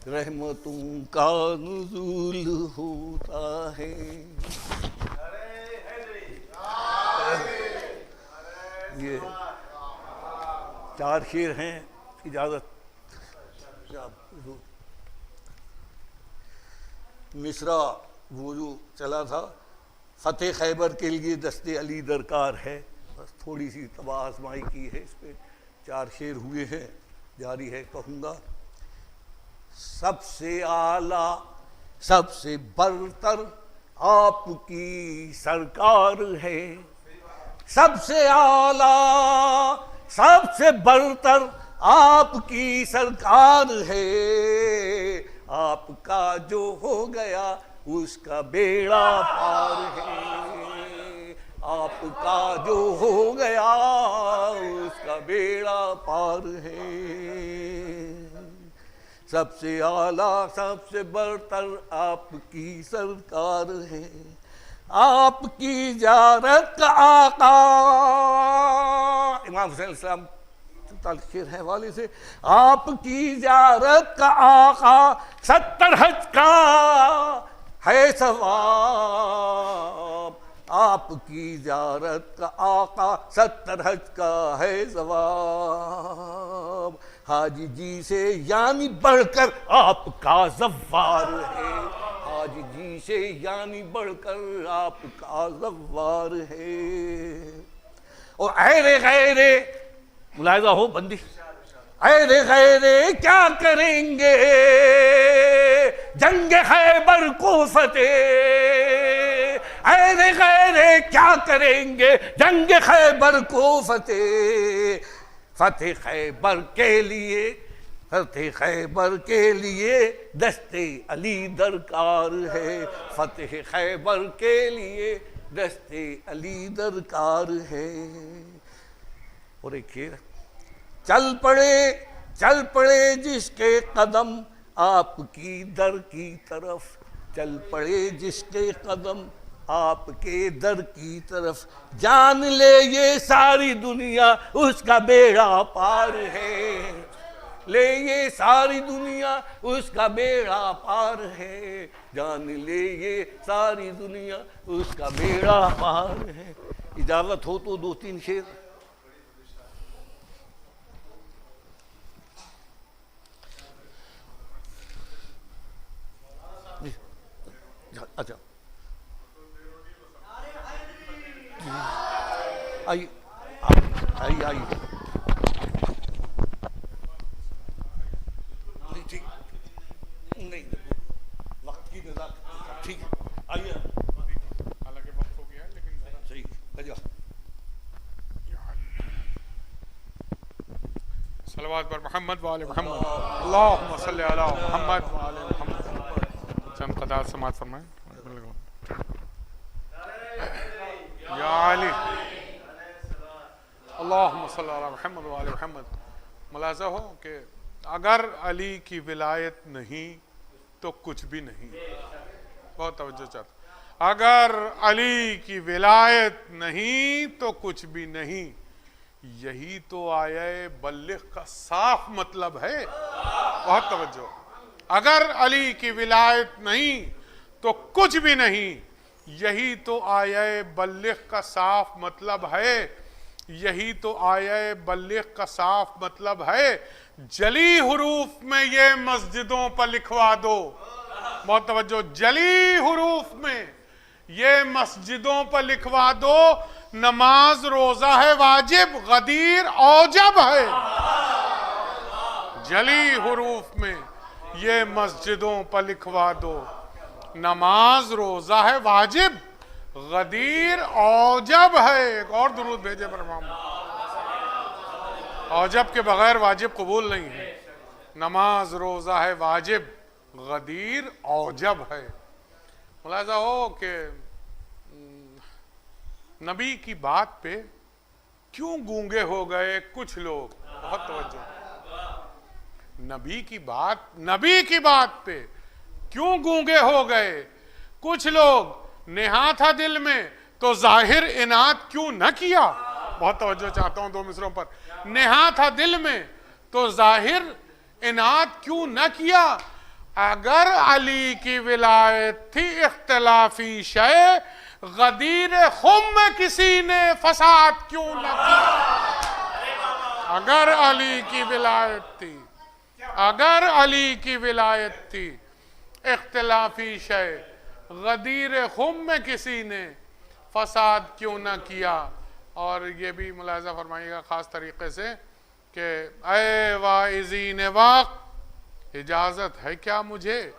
रहमतों का नुज़ूल होता है। ये चार शेर हैं। इजाज़त। मिसरा वो जो चला था, फ़तेह खैबर के लिए दस्ते अली दरकार है। बस थोड़ी सी तबाह आजमाई की है इस पर। चार शेर हुए हैं, जारी है कहूँगा। सबसे आला सबसे बरतर आपकी सरकार है। सबसे आला सबसे बरतर आपकी सरकार है। आपका जो हो गया उसका बेड़ा पार है। आपका जो हो गया उसका बेड़ा पार है। सबसे आला सबसे बरतर आपकी सरकार है। आपकी ज़ियारत का आका इमाम हुसैन अलैहिस्सलाम शेर है वाले से, आपकी ज़ियारत का आका 70 हज का है सवाब, आपकी ज़ियारत का आका 70 हज का है सवाब, हाजी जी से यानी बढ़कर आपका ज़व्वार है, हाजी जी से यानी बढ़कर आपका ज़व्वार है। और ऐरे गैरे मुलाहिज़ा हो बंदी, ऐरे गैरे क्या करेंगे जंग खैबर को फतेह, ऐरे गैरे क्या करेंगे जंग खैबर को फतेह, फतेह खैबर के लिए, फतेह खैबर के लिए दस्ते अली दरकार है, फतेह खैबर के लिए दस्ते अली दरकार है। और एक शेर, चल पड़े जिसके कदम आपकी दर की तरफ, चल पड़े जिसके कदम आपके दर की तरफ, जान ले ये सारी दुनिया उसका बेड़ा पार है, ले ये सारी दुनिया उसका बेड़ा पार है, जान ले ये सारी दुनिया उसका बेड़ा पार है। इजाजत हो तो 2-3 शेर। अच्छा आइए आइए आइए, ठीक नहीं वक्त की नज़ाकत, ठीक आइए, हालांकि वक्त हो गया है लेकिन सही भैया। सलवात पर मोहम्मद वाले मोहम्मद, अल्लाहुम्मा सल्ली अला मोहम्मद वाले मोहम्मद। चंद कदार समात फरमाएं। या अली अल्लाहुम्मा सल्ली अला मोहम्मद वाले मोहम्मद। मुलाज़ा हो कि अगर अली की विलायत नहीं तो कुछ भी नहीं। बहुत तवज्जो चाहता, अगर अली की विलायत नहीं तो कुछ भी नहीं, यही तो आया बल्लिग का साफ मतलब है। बहुत तवज्जो, अगर अली की विलायत नहीं तो कुछ भी नहीं, यही तो आया बल्लिग का साफ मतलब है, यही तो आया बल्लिग का साफ मतलब है। जली हुरूफ में ये मस्जिदों पर लिखवा दो, बहुत तवज्जो, जली हुरूफ में ये मस्जिदों पर लिखवा दो, नमाज रोजा है वाजिब, गदीर औजब है। जली हुरूफ में ये मस्जिदों पर लिखवा दो, नमाज रोजा है वाजिब, गदीर औजब है। एक और दुरूद भेजे पर औजब के बगैर वाजिब कबूल नहीं है। नमाज रोजा है वाजिब, गदीर औजब है। मुलाज़ा हो कि नबी की बात पे क्यों गूंगे हो गए कुछ लोग। बहुत तवज्जो, नबी की बात पे क्यों गूंगे हो गए कुछ लोग। नेहा था दिल में तो जाहिर इनात क्यों न किया। बहुत तवज्जो चाहता हूं 2 मिसरों पर। नेहा था दिल में तो जाहिर इनात क्यों न किया। अगर अली की विलायत थी इख्तिलाफी शय, गदीर खुम में किसी ने फसाद क्यों न किया। अगर अली की विलायत थी, अगर अली की विलायत थी इख्तिलाफी शय, गदीर खुम में किसी ने फसाद क्यों न किया। और ये भी मुलाज़ा फरमाइएगा ख़ास तरीक़े से कि ऐ वाइज़ीन वक्त, इजाज़त है क्या मुझे।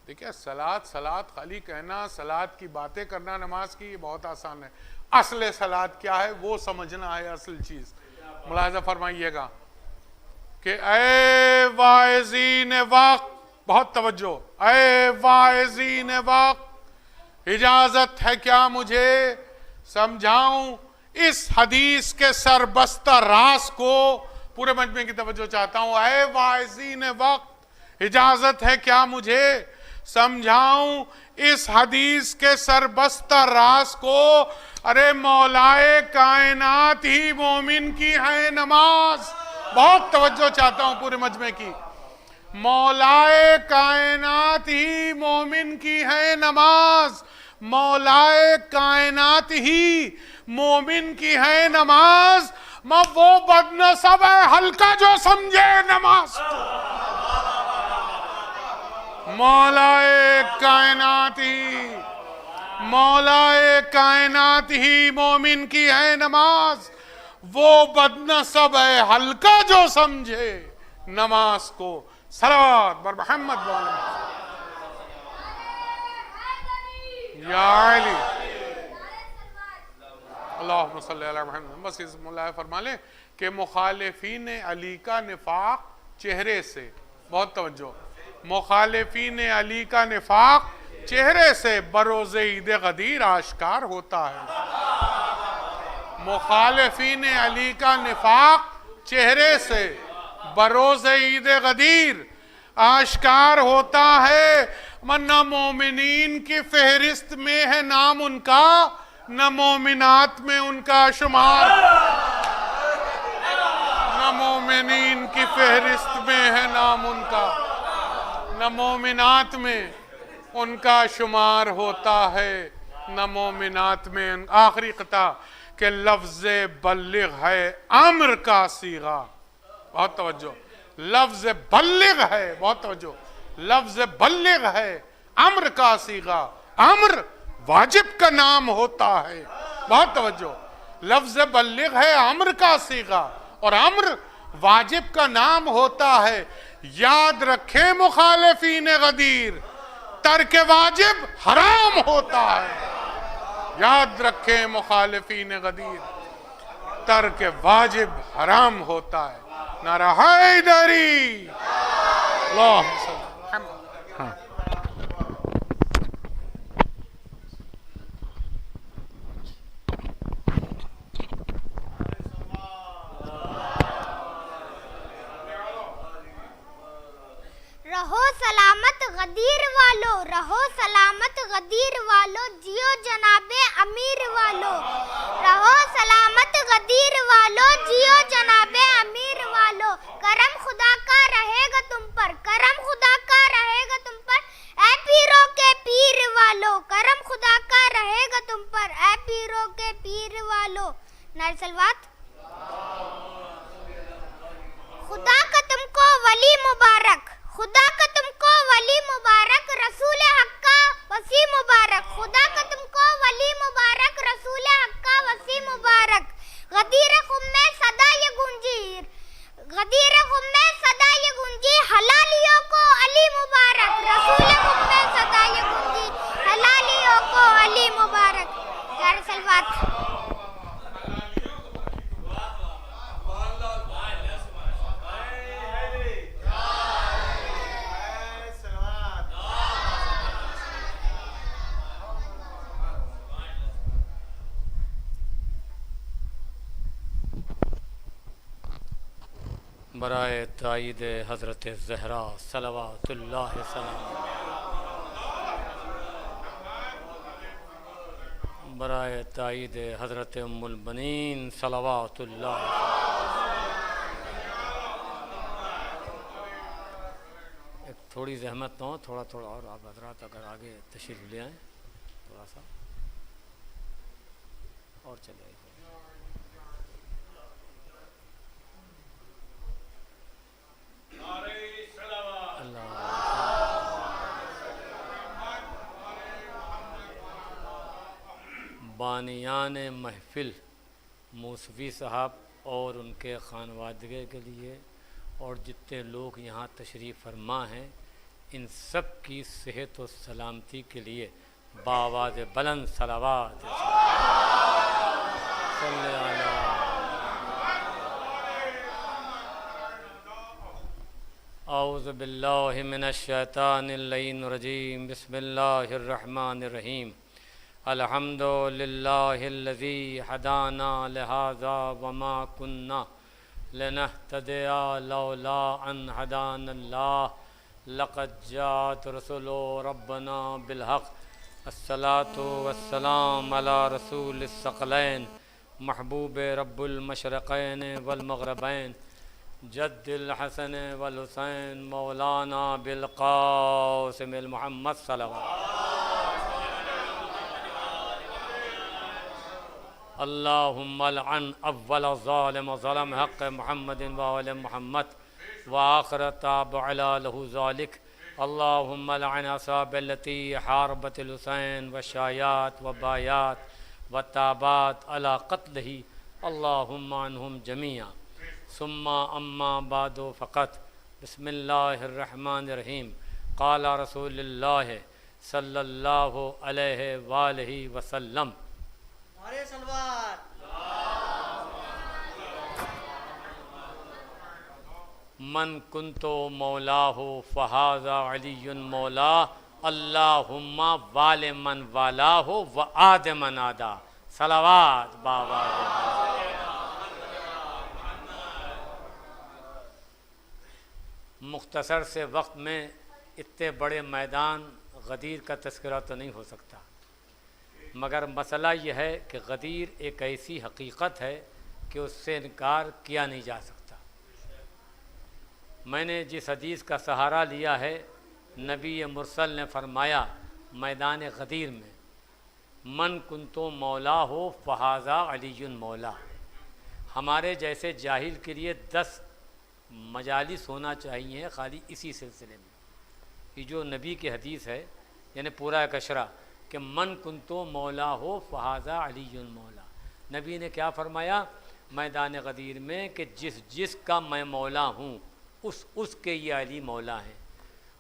देखिए सलात खाली कहना, सलात की बातें करना नमाज की, ये बहुत आसान है। असल सलात क्या है वो समझना है असल चीज़। मुलाज़ा फरमाइएगा कि ऐ वाइज़ीन वक्त, बहुत तवज्जो, ऐ वाइज़ीन वक्त, इजाज़त है क्या मुझे समझाऊं इस हदीस के सरबस्ता रास को। पूरे मजमे की तवज्जो चाहता हूं। ऐ वाइज़ीन वक्त, इजाज़त है क्या मुझे समझाऊं इस हदीस के सरबस्ता राज को। अरे मौलाए कायनात ही मोमिन की है नमाज। बहुत तवज्जो चाहता हूं पूरे मजमे की। मौलाए कायनात ही मोमिन की है नमाज, मौलाए कायनात ही मोमिन की है नमाज। वो बदनसब है हल्का जो समझे नमाज। मौलाए कायनात ही, मौलाए कायनात ही मोमिन की है नमाज। वो बदनसब है हल्का जो समझे नमाज को। सलावत बर मोहम्मद या अली अल्लाहुम्मा सल्ली अला मुहम्मद। बस इस मुल्ला फरमा ले कि मुखालिफीन अली का निफाक चेहरे से, बहुत तवज्जो, मुखालिफीन अली का निफाक चेहरे से बरोज़े ईद गदीर आश्कार होता है। मुखालिफीन अली का निफाक चेहरे से बरोज़े ईद गदीर आश्कार होता है। न मोमिनीन की फहरिस्त में है नाम उनका, न मोमिनात में उनका शुमार। न मोमिनीन की फहरिस्त में है नाम उनका, न मोमिनात में उनका शुमार होता है, न मोमिनात में। आखिरी कता के लफ्ज़ बल्लिग है अम्र का सीगा। बहुत तवज्जो, लफ्ज़ बल्लिग है, बहुत तवज्जो, लफ्ज़ बल्लिग है अम्र का सीगा। अम्र वाजिब का नाम होता है, बहुत तवज्जो, लफ्ज़ बल्लिग है अम्र का सीगा और अम्र वाजिब का नाम होता है। याद रखे मुखालिफीन गदीर, तर्क वाजिब हराम होता है। याद रखे मुखालिफीन गदीर, तर्क वाजिब हराम होता है। नारा हैदरी। हाँ। रहो सलामत गदीर वालो, रहो सलामत गदीर वालो, जियो जनाबे अमीर वालो। रहो सलामत गदीर वालो, जियो जनाबे अमीर वालो। करम खुदा का रहेगा तुम पर, करम खुदा का रहेगा तुम पर, ऐ पीरों के पीर वालो। करम खुदा का रहेगा तुम पर, ऐ पीरों के पीर वालो। नारे सलवात। खुदा का तुमको वली मुबारक, खुदा का तुमको वली मुबारक, रसूल हक का वसी मुबारक। खुदा का तुमको वली मुबारक, रसूल हक का वसी मुबारक। गदीर खुम में सदा ये गूंजी, गदीर खुम में सदा ये गूंजी, हलालियों को अली मुबारक। रसूल खुम में सदा ये गूंजी, हलालियों को अली मुबारक। यार सलवात। बराए ताईद हज़रत ज़हरा सलवातुल्लाह सलाम, बराए ताईद हज़रत उम्मुल बनीन सलवातुल्लाह। एक थोड़ी ज़हमत हो, थोड़ा थोड़ा और आप हज़रात अगर आगे तशरीफ़ ले आएँ थोड़ा सा और चले। बानियान महफिल मूसवी साहब और उनके खानवादगे के लिए और जितने लोग यहाँ तशरीफ़ फरमा हैं, इन सब की सेहत और सलामती के लिए बावाज़ बुलंद सलावत। औज़ु बिल्लाहि मिनश शैतानिर रजीम, बिस्मिल्लाहिर रहमानिर रहीम। अल्हम्दुलिल्लाहिल्लज़ी हदाना लिहाज़ा वमा कुन्ना लिनहतदिया लौला अन हदानल्लाह। लक़द जात रसूलो रब्बना बिलहक़ अस्सलातु वस्सलाम अला रसूलिस सकलैन महबूब रब्बुल मशरक़ैन वल मग़रबैन जद्दिल हसन वल हुसैन मौलाना बिल क़ासिम मुहम्मद सल्लल्लाहु अल्लाहुम्मा लअन अव्वल ज़ालिम ज़लम हक़ मुहम्मदिन व आले मुहम्मद व आखिर ताब अला लहु ज़ालिक अल्लाहुम्मा लअन असहाबल्लती हारबतिल हुसैन व शायात व बायात व ताबात अला क़त्लिही अल्लाहुम्मा अन्हुम जमीआ सुम्मा अम्मा बादो फ़क़त बिस्मिल्लाहिर रहमानिर रहीम क़ाला रसूलुल्लाह सल्लल्लाहु अलैहि वालैहि वसल्लम अरे सलवार मन कुंतो मौला हो फ़हाज़ा अलीयुन मौला अल्लाहुम्मा वाले मन वाला हो व आद मन आदा सलावात बाबा। मुख्तसर से वक्त में इतने बड़े मैदान गदीर का तस्करा तो नहीं हो सकता, मगर मसला यह है कि गदीर एक ऐसी हकीकत है कि उससे इनकार किया नहीं जा सकता। मैंने जिस हदीस का सहारा लिया है, नबी मुरसल ने फरमाया मैदान गदीर में मन कुंतो मौला हो फ़हाज़ा अलीयुन मौला। हमारे जैसे जाहिल के लिए 10 मजालिस होना चाहिए खाली इसी सिलसिले में। ये जो नबी की हदीस है यानी पूरा एक अशरा कि मन कुंतो मौला हो फ़हाज़ा अलीयुन मौला। नबी ने क्या फरमाया मैदान गदीर में कि जिसका मैं मौला हूँ उसके ये अली मौला हैं।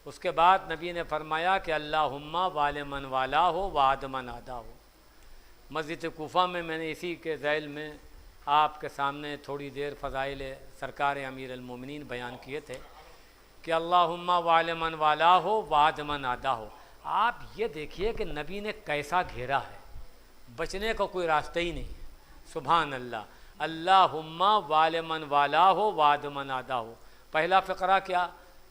उसके बाद नबी ने फरमाया कि अल्लाहुम्मा वाले मन वाला हो वाद मन आदा हो। मस्जिद कूफा में मैंने इसी के ज़ैल में आपके सामने थोड़ी देर फ़ज़ाइल सरकार अमीर अल-मोमिनीन बयान किए थे कि अल्लाहुम्मा वाले मन वाला हो वाद मन आदा हो। आप ये देखिए कि नबी ने कैसा घेरा है, बचने का कोई रास्ता ही नहीं है। सुभान अल्लाह। अल्लाहुम्मा वाले मन वाला हो वाद मन आदा हो। पहला फ़िक्रा क्या,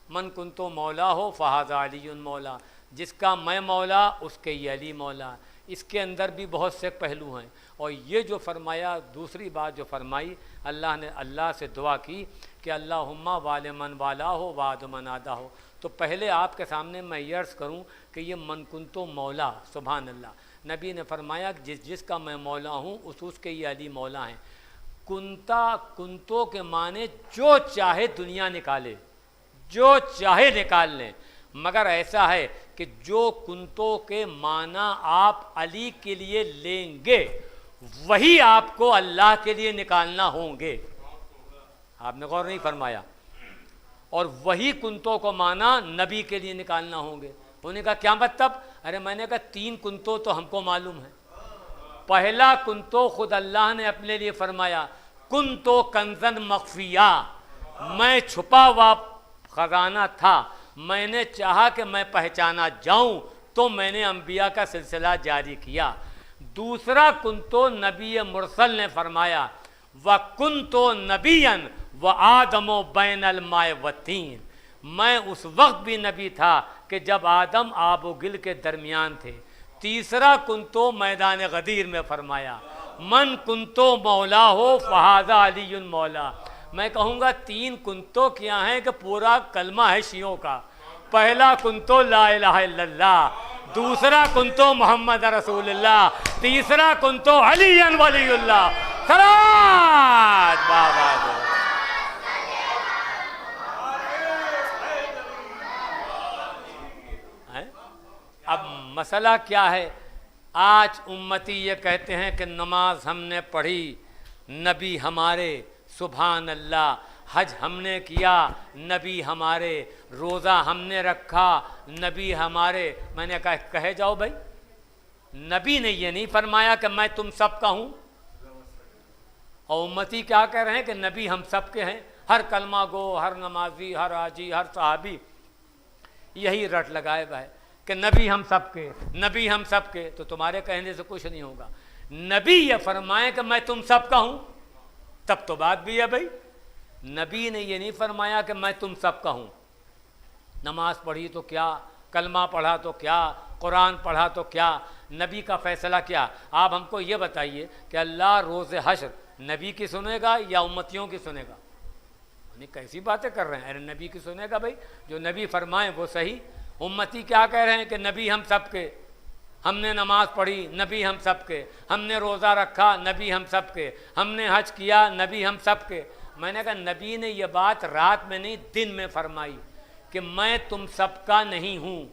मन कुंतो मौला हो फ़हाज़ा अलीयुन मौला, जिसका मैं मौला उसके ये अली मौला। इसके अंदर भी बहुत से पहलू हैं। और ये जो फरमाया, दूसरी बात जो फरमाई, अल्लाह ने अल्लाह से दुआ की कि अल्लाहुम्मा वाले मन वाला हो वाद मन आदा हो। तो पहले आपके सामने मैं ये अर्ज़ करूँ कि ये मन कुंतो मौला, सुभान अल्लाह। नबी ने फरमाया कि जिसका मैं मौला हूँ उसके ये अली मौला हैं। कुंतो के माने जो चाहे दुनिया निकाले, जो चाहे निकाल लें, मगर ऐसा है कि जो कुंतो के माना आप अली के लिए लेंगे वही आपको अल्लाह के लिए निकालना होंगे। आपने गौर नहीं फरमाया। और वही कुंतो को माना नबी के लिए निकालना होंगे। उन्होंने कहा क्या मतलब? अरे मैंने कहा 3 कुंतो तो हमको मालूम है। पहला कुंतो खुद अल्लाह ने अपने लिए फरमाया कुंतो कंजन मख्फिया, मैं छुपा हुआ खजाना था, मैंने चाहा कि मैं पहचाना जाऊं तो मैंने अंबिया का सिलसिला जारी किया। दूसरा कुंतो नबी मुरसल ने फरमाया व कुंतो नबीयन व आदमो बैनल माए वतीन, मैं उस वक्त भी नबी था कि जब आदम आबो गिल के दरमियान थे। तीसरा कुंतो मैदान गदीर में फरमाया मन कुंतो मौला हो फ़हाज़ा अलीयुन मौला। मैं कहूँगा 3 कुंतो क्या हैं कि पूरा कलमा है शियों का। पहला कुंतो ला इलाहा इल्लल्लाह, दूसरा कुंतो मोहम्मद रसूलुल्लाह, तीसरा कुंतो अलीयन वलीयुल्लाह। सलात बाबा। अब मसला क्या है? आज उम्मती ये कहते हैं कि नमाज हमने पढ़ी, नबी हमारे, सुभान अल्लाह, हज हमने किया, नबी हमारे, रोज़ा हमने रखा, नबी हमारे। मैंने कहा कहे जाओ भाई, नबी ने ये नहीं फरमाया कि मैं तुम सबका हूँ। और उम्मती क्या कह रहे हैं कि नबी हम सबके हैं। हर कलमा गो, हर नमाजी, हर हाजी, हर सहाबी यही रट लगाए हुआ है कि नबी हम सबके, नबी हम सबके। तो तुम्हारे कहने से कुछ नहीं होगा। नबी ये फरमाए कि मैं तुम सबका हूँ, तब तो बात भी है भाई। नबी ने ये नहीं फरमाया कि मैं तुम सबका हूँ। नमाज पढ़ी तो क्या, कलमा पढ़ा तो क्या, कुरान पढ़ा तो क्या, नबी का फैसला क्या। आप हमको ये बताइए कि अल्लाह रोज़ हश्र नबी की सुनेगा या उम्मतियों की सुनेगा? नहीं, कैसी बातें कर रहे हैं। अरे नबी की सुनेगा भाई, जो नबी फरमाए वो सही। उम्मती क्या कह रहे हैं कि नबी हम सब के, हमने नमाज पढ़ी, नबी हम सब के, हमने रोज़ा रखा, नबी हम सब के, हमने हज किया, नबी हम सब के। मैंने कहा नबी ने यह बात रात में नहीं दिन में फरमाई कि मैं तुम सबका नहीं हूँ।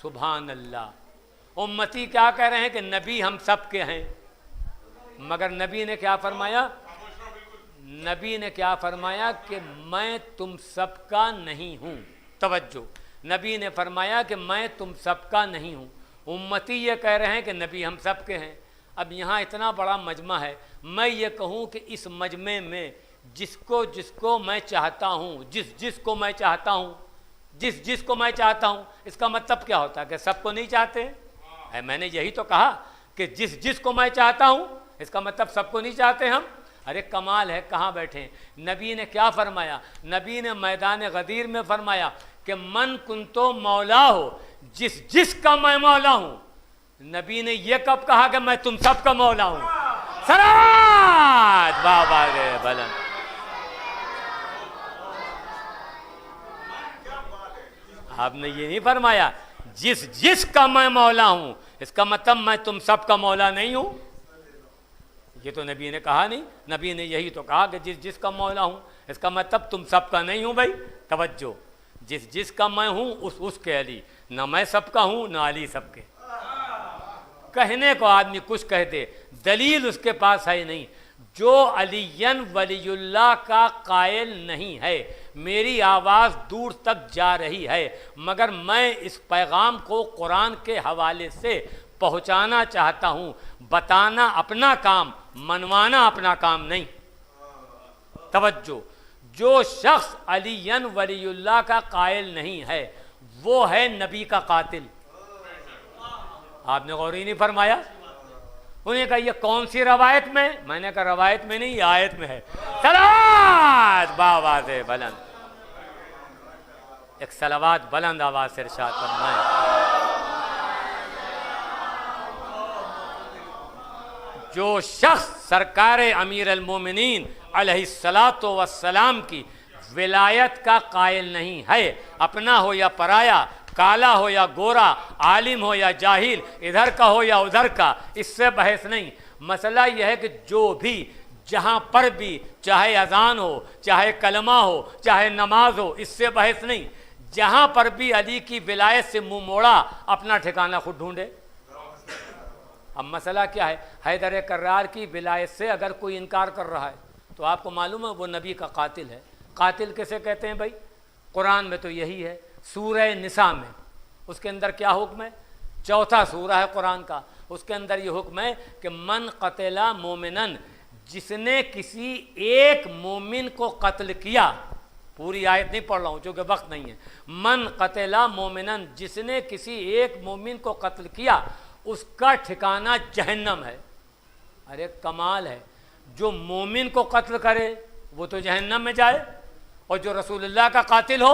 सुभान अल्लाह। उम्मती क्या कह रहे हैं कि नबी हम सब के हैं, मगर नबी ने क्या फरमाया? नबी ने क्या फरमाया कि मैं तुम सबका नहीं हूँ। तवज्जो, नबी ने फरमाया कि मैं तुम सबका नहीं हूँ। उम्मती ये कह रहे हैं कि नबी हम सब के हैं। अब यहाँ इतना बड़ा मजमा है, मैं ये कहूँ कि इस मजमे में जिसको जिसको मैं चाहता हूँ, जिसको मैं चाहता हूँ, जिसको मैं चाहता हूँ, इसका मतलब क्या होता है कि सबको नहीं चाहते? मैंने यही तो कहा कि जिसको मैं चाहता हूँ, इसका मतलब सबको नहीं चाहते हम। अरे कमाल है, कहाँ बैठे हैं। नबी ने क्या फरमाया? नबी ने मैदान गदीर में फरमाया कि मन कुंतो मौला हो, जिसका मैं मौला हूँ। नबी ने यह कब कहा कि मैं तुम सबका मौला हूँ? सलात बाबा रे बलन। आपने ये नहीं फरमाया जिसका मैं मौला हूँ, इसका मतलब मैं तुम सबका मौला नहीं हूँ। ये तो नबी ने कहा नहीं। नबी ने यही तो कहा कि जिसका मौला हूँ, इसका मतलब तुम सबका नहीं हूँ। भाई तवज्जो, जिसका मैं हूँ उसके अली, ना मैं सबका हूँ ना अली सबके। कहने को आदमी कुछ कह दे, दलील उसके पास है नहीं। जो अलीयन वलीयुल्लाह का कायल नहीं है, मेरी आवाज़ दूर तक जा रही है, मगर मैं इस पैगाम को कुरान के हवाले से पहुँचाना चाहता हूँ। बताना अपना काम, मनवाना अपना काम नहीं। तवज्जो, जो शख्स अलीयन वलीयुल्लाह का कायल नहीं है, वो है नबी का कातिल। आपने गौर ही नहीं फरमाया। उन्हें कहा ये कौन सी रवायत में? मैंने कहा रवायत में नहीं, ये आयत में है। सलात बावाज़ बुलंद, एक सलावत बुलंद आवाज से इरशाद फरमाए। जो शख्स सरकार अमीर अल-मोमिनीन अलैहिस्सलातो वस्सलाम की विलायत का कायल नहीं है, अपना हो या पराया, काला हो या गोरा, आलिम हो या जाहिल, इधर का हो या उधर का, इससे बहस नहीं। मसला यह है कि जो भी जहाँ पर भी, चाहे अजान हो, चाहे कलमा हो, चाहे नमाज हो, इससे बहस नहीं। जहाँ पर भी अली की विलायत से मुंह मोड़ा, अपना ठिकाना खुद ढूंढे। अब मसला क्या है? हैदर कर्रार की विलायत से अगर कोई इनकार कर रहा है तो आपको मालूम है वो नबी का कातिल है। कातिल किसे कहते हैं भाई? कुरान में तो यही है, सूरह निसा में। उसके अंदर क्या हुक्म है? चौथा सूरा है कुरान का, उसके अंदर ये हुक्म है कि मन कतला मोमिनन, जिसने किसी एक मोमिन को कत्ल किया। पूरी आयत नहीं पढ़ रहा हूँ क्योंकि वक्त नहीं है। मन कतला मोमिनन, जिसने किसी एक मोमिन को कत्ल किया, उसका ठिकाना जहन्नम है। अरे कमाल है, जो मोमिन को कत्ल करे वो तो जहन्नम में जाए, और जो रसूलुल्लाह का कातिल हो,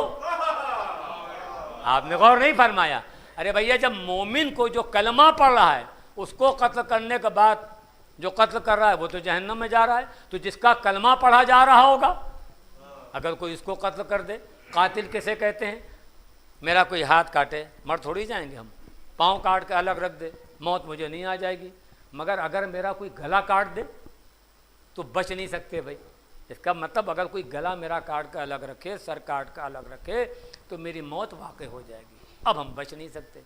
आपने गौर नहीं फरमाया। अरे भैया, जब मोमिन को जो कलमा पढ़ रहा है उसको कत्ल करने के बाद जो कत्ल कर रहा है वो तो जहन्नम में जा रहा है, तो जिसका कलमा पढ़ा जा रहा होगा अगर कोई इसको कत्ल कर दे, कातिल किसे कहते हैं? मेरा कोई हाथ काटे, मर थोड़ी जाएंगे हम, पाँव काट के अलग रख दे, मौत मुझे नहीं आ जाएगी। मगर अगर मेरा कोई गला काट दे तो बच नहीं सकते भाई। इसका मतलब अगर कोई गला मेरा काट कर अलग रखे, सर काट कर अलग रखे, तो मेरी मौत वाक़ई हो जाएगी। अब हम बच नहीं सकते।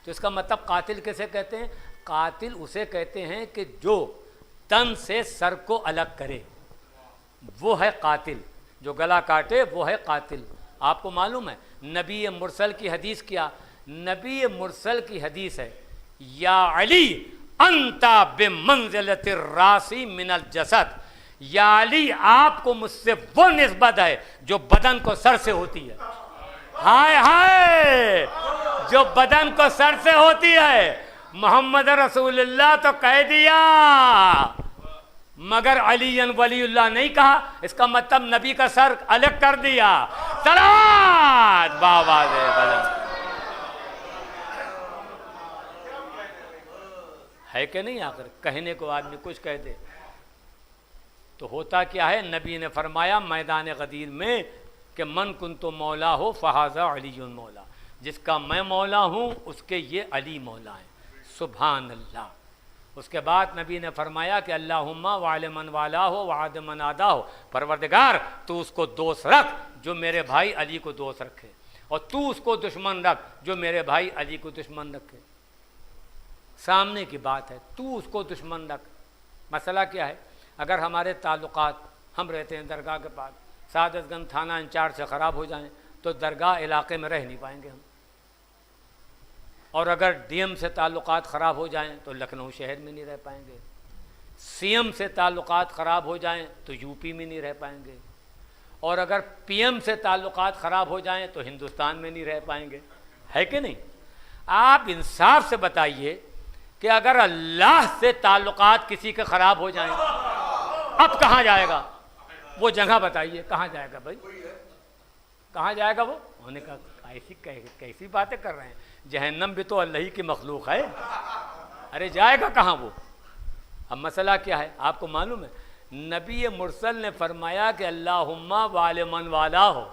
तो इसका मतलब कातिल किसे कहते हैं? कातिल उसे कहते हैं कि जो तन से सर को अलग करे, वो है कातिल। जो गला काटे वो है कातिल। आपको मालूम है नबी मुरसल की हदीस क्या? नबी मुरसल की हदीस है, या अली अंता बिमंज़िलतिर रासी मिनल जसद, या अली आपको मुझसे वो निस्बत है जो बदन को सर से होती है। हाय हाय, जो बदन को सर से होती है। मोहम्मद रसूलुल्लाह तो कह दिया, मगर अलीयन वलीउल्लाह नहीं कहा। इसका मतलब नबी का सर अलग कर दिया। सलावत बाबा दे बुलंद। है कि नहीं? आखिर कहने को आदमी कुछ कह दे तो होता क्या है? नबी ने फरमाया मैदान गदीर में कि मन कुन तो मौला हो फ़हाज़ा अलीयुन मौला, जिसका मैं मौला हूँ उसके ये अली मौला हैं। सुभान अल्लाह। उसके बाद नबी ने फरमाया कि अल्लाहुम्मा वाले मन वाला हो वाद मन आदा हो, परवरदिगार तू उसको दोस्त रख जो मेरे भाई अली को दोस्त रखे, और तू उसको दुश्मन रख जो मेरे भाई अली को दुश्मन रखे। सामने की बात है, तू उसको दुश्मन रख। मसला क्या है? अगर हमारे ताल्लुकात, हम रहते हैं दरगाह के पास, सादतगंज थाना इंचार्ज से ख़राब हो जाएं तो दरगाह इलाके में रह नहीं पाएंगे हम, और अगर डीएम से ताल्लुकात ख़राब हो जाएं तो लखनऊ शहर में नहीं रह पाएंगे, सीएम से ताल्लुकात ख़राब हो जाएं तो यूपी में नहीं रह पाएंगे, और अगर पीएम से ताल्लुकात ख़राब हो जाएं तो हिंदुस्तान में नहीं रह पाएंगे। है कि नहीं? आप इंसाफ से बताइए कि अगर अल्लाह से ताल्लुकात किसी के ख़राब हो जाएं अब कहाँ जाएगा? वो जगह बताइए, कहाँ जाएगा भाई? कहाँ जाएगा वो? होने का कैसी बातें कर रहे हैं? जहन्नम भी तो अल्लाह ही की मखलूक है। अरे जाएगा कहाँ वो? अब मसला क्या है आपको मालूम है? नबी मुरसल ने फरमाया कि अल्लाहुम्मा वाले मन वाला हो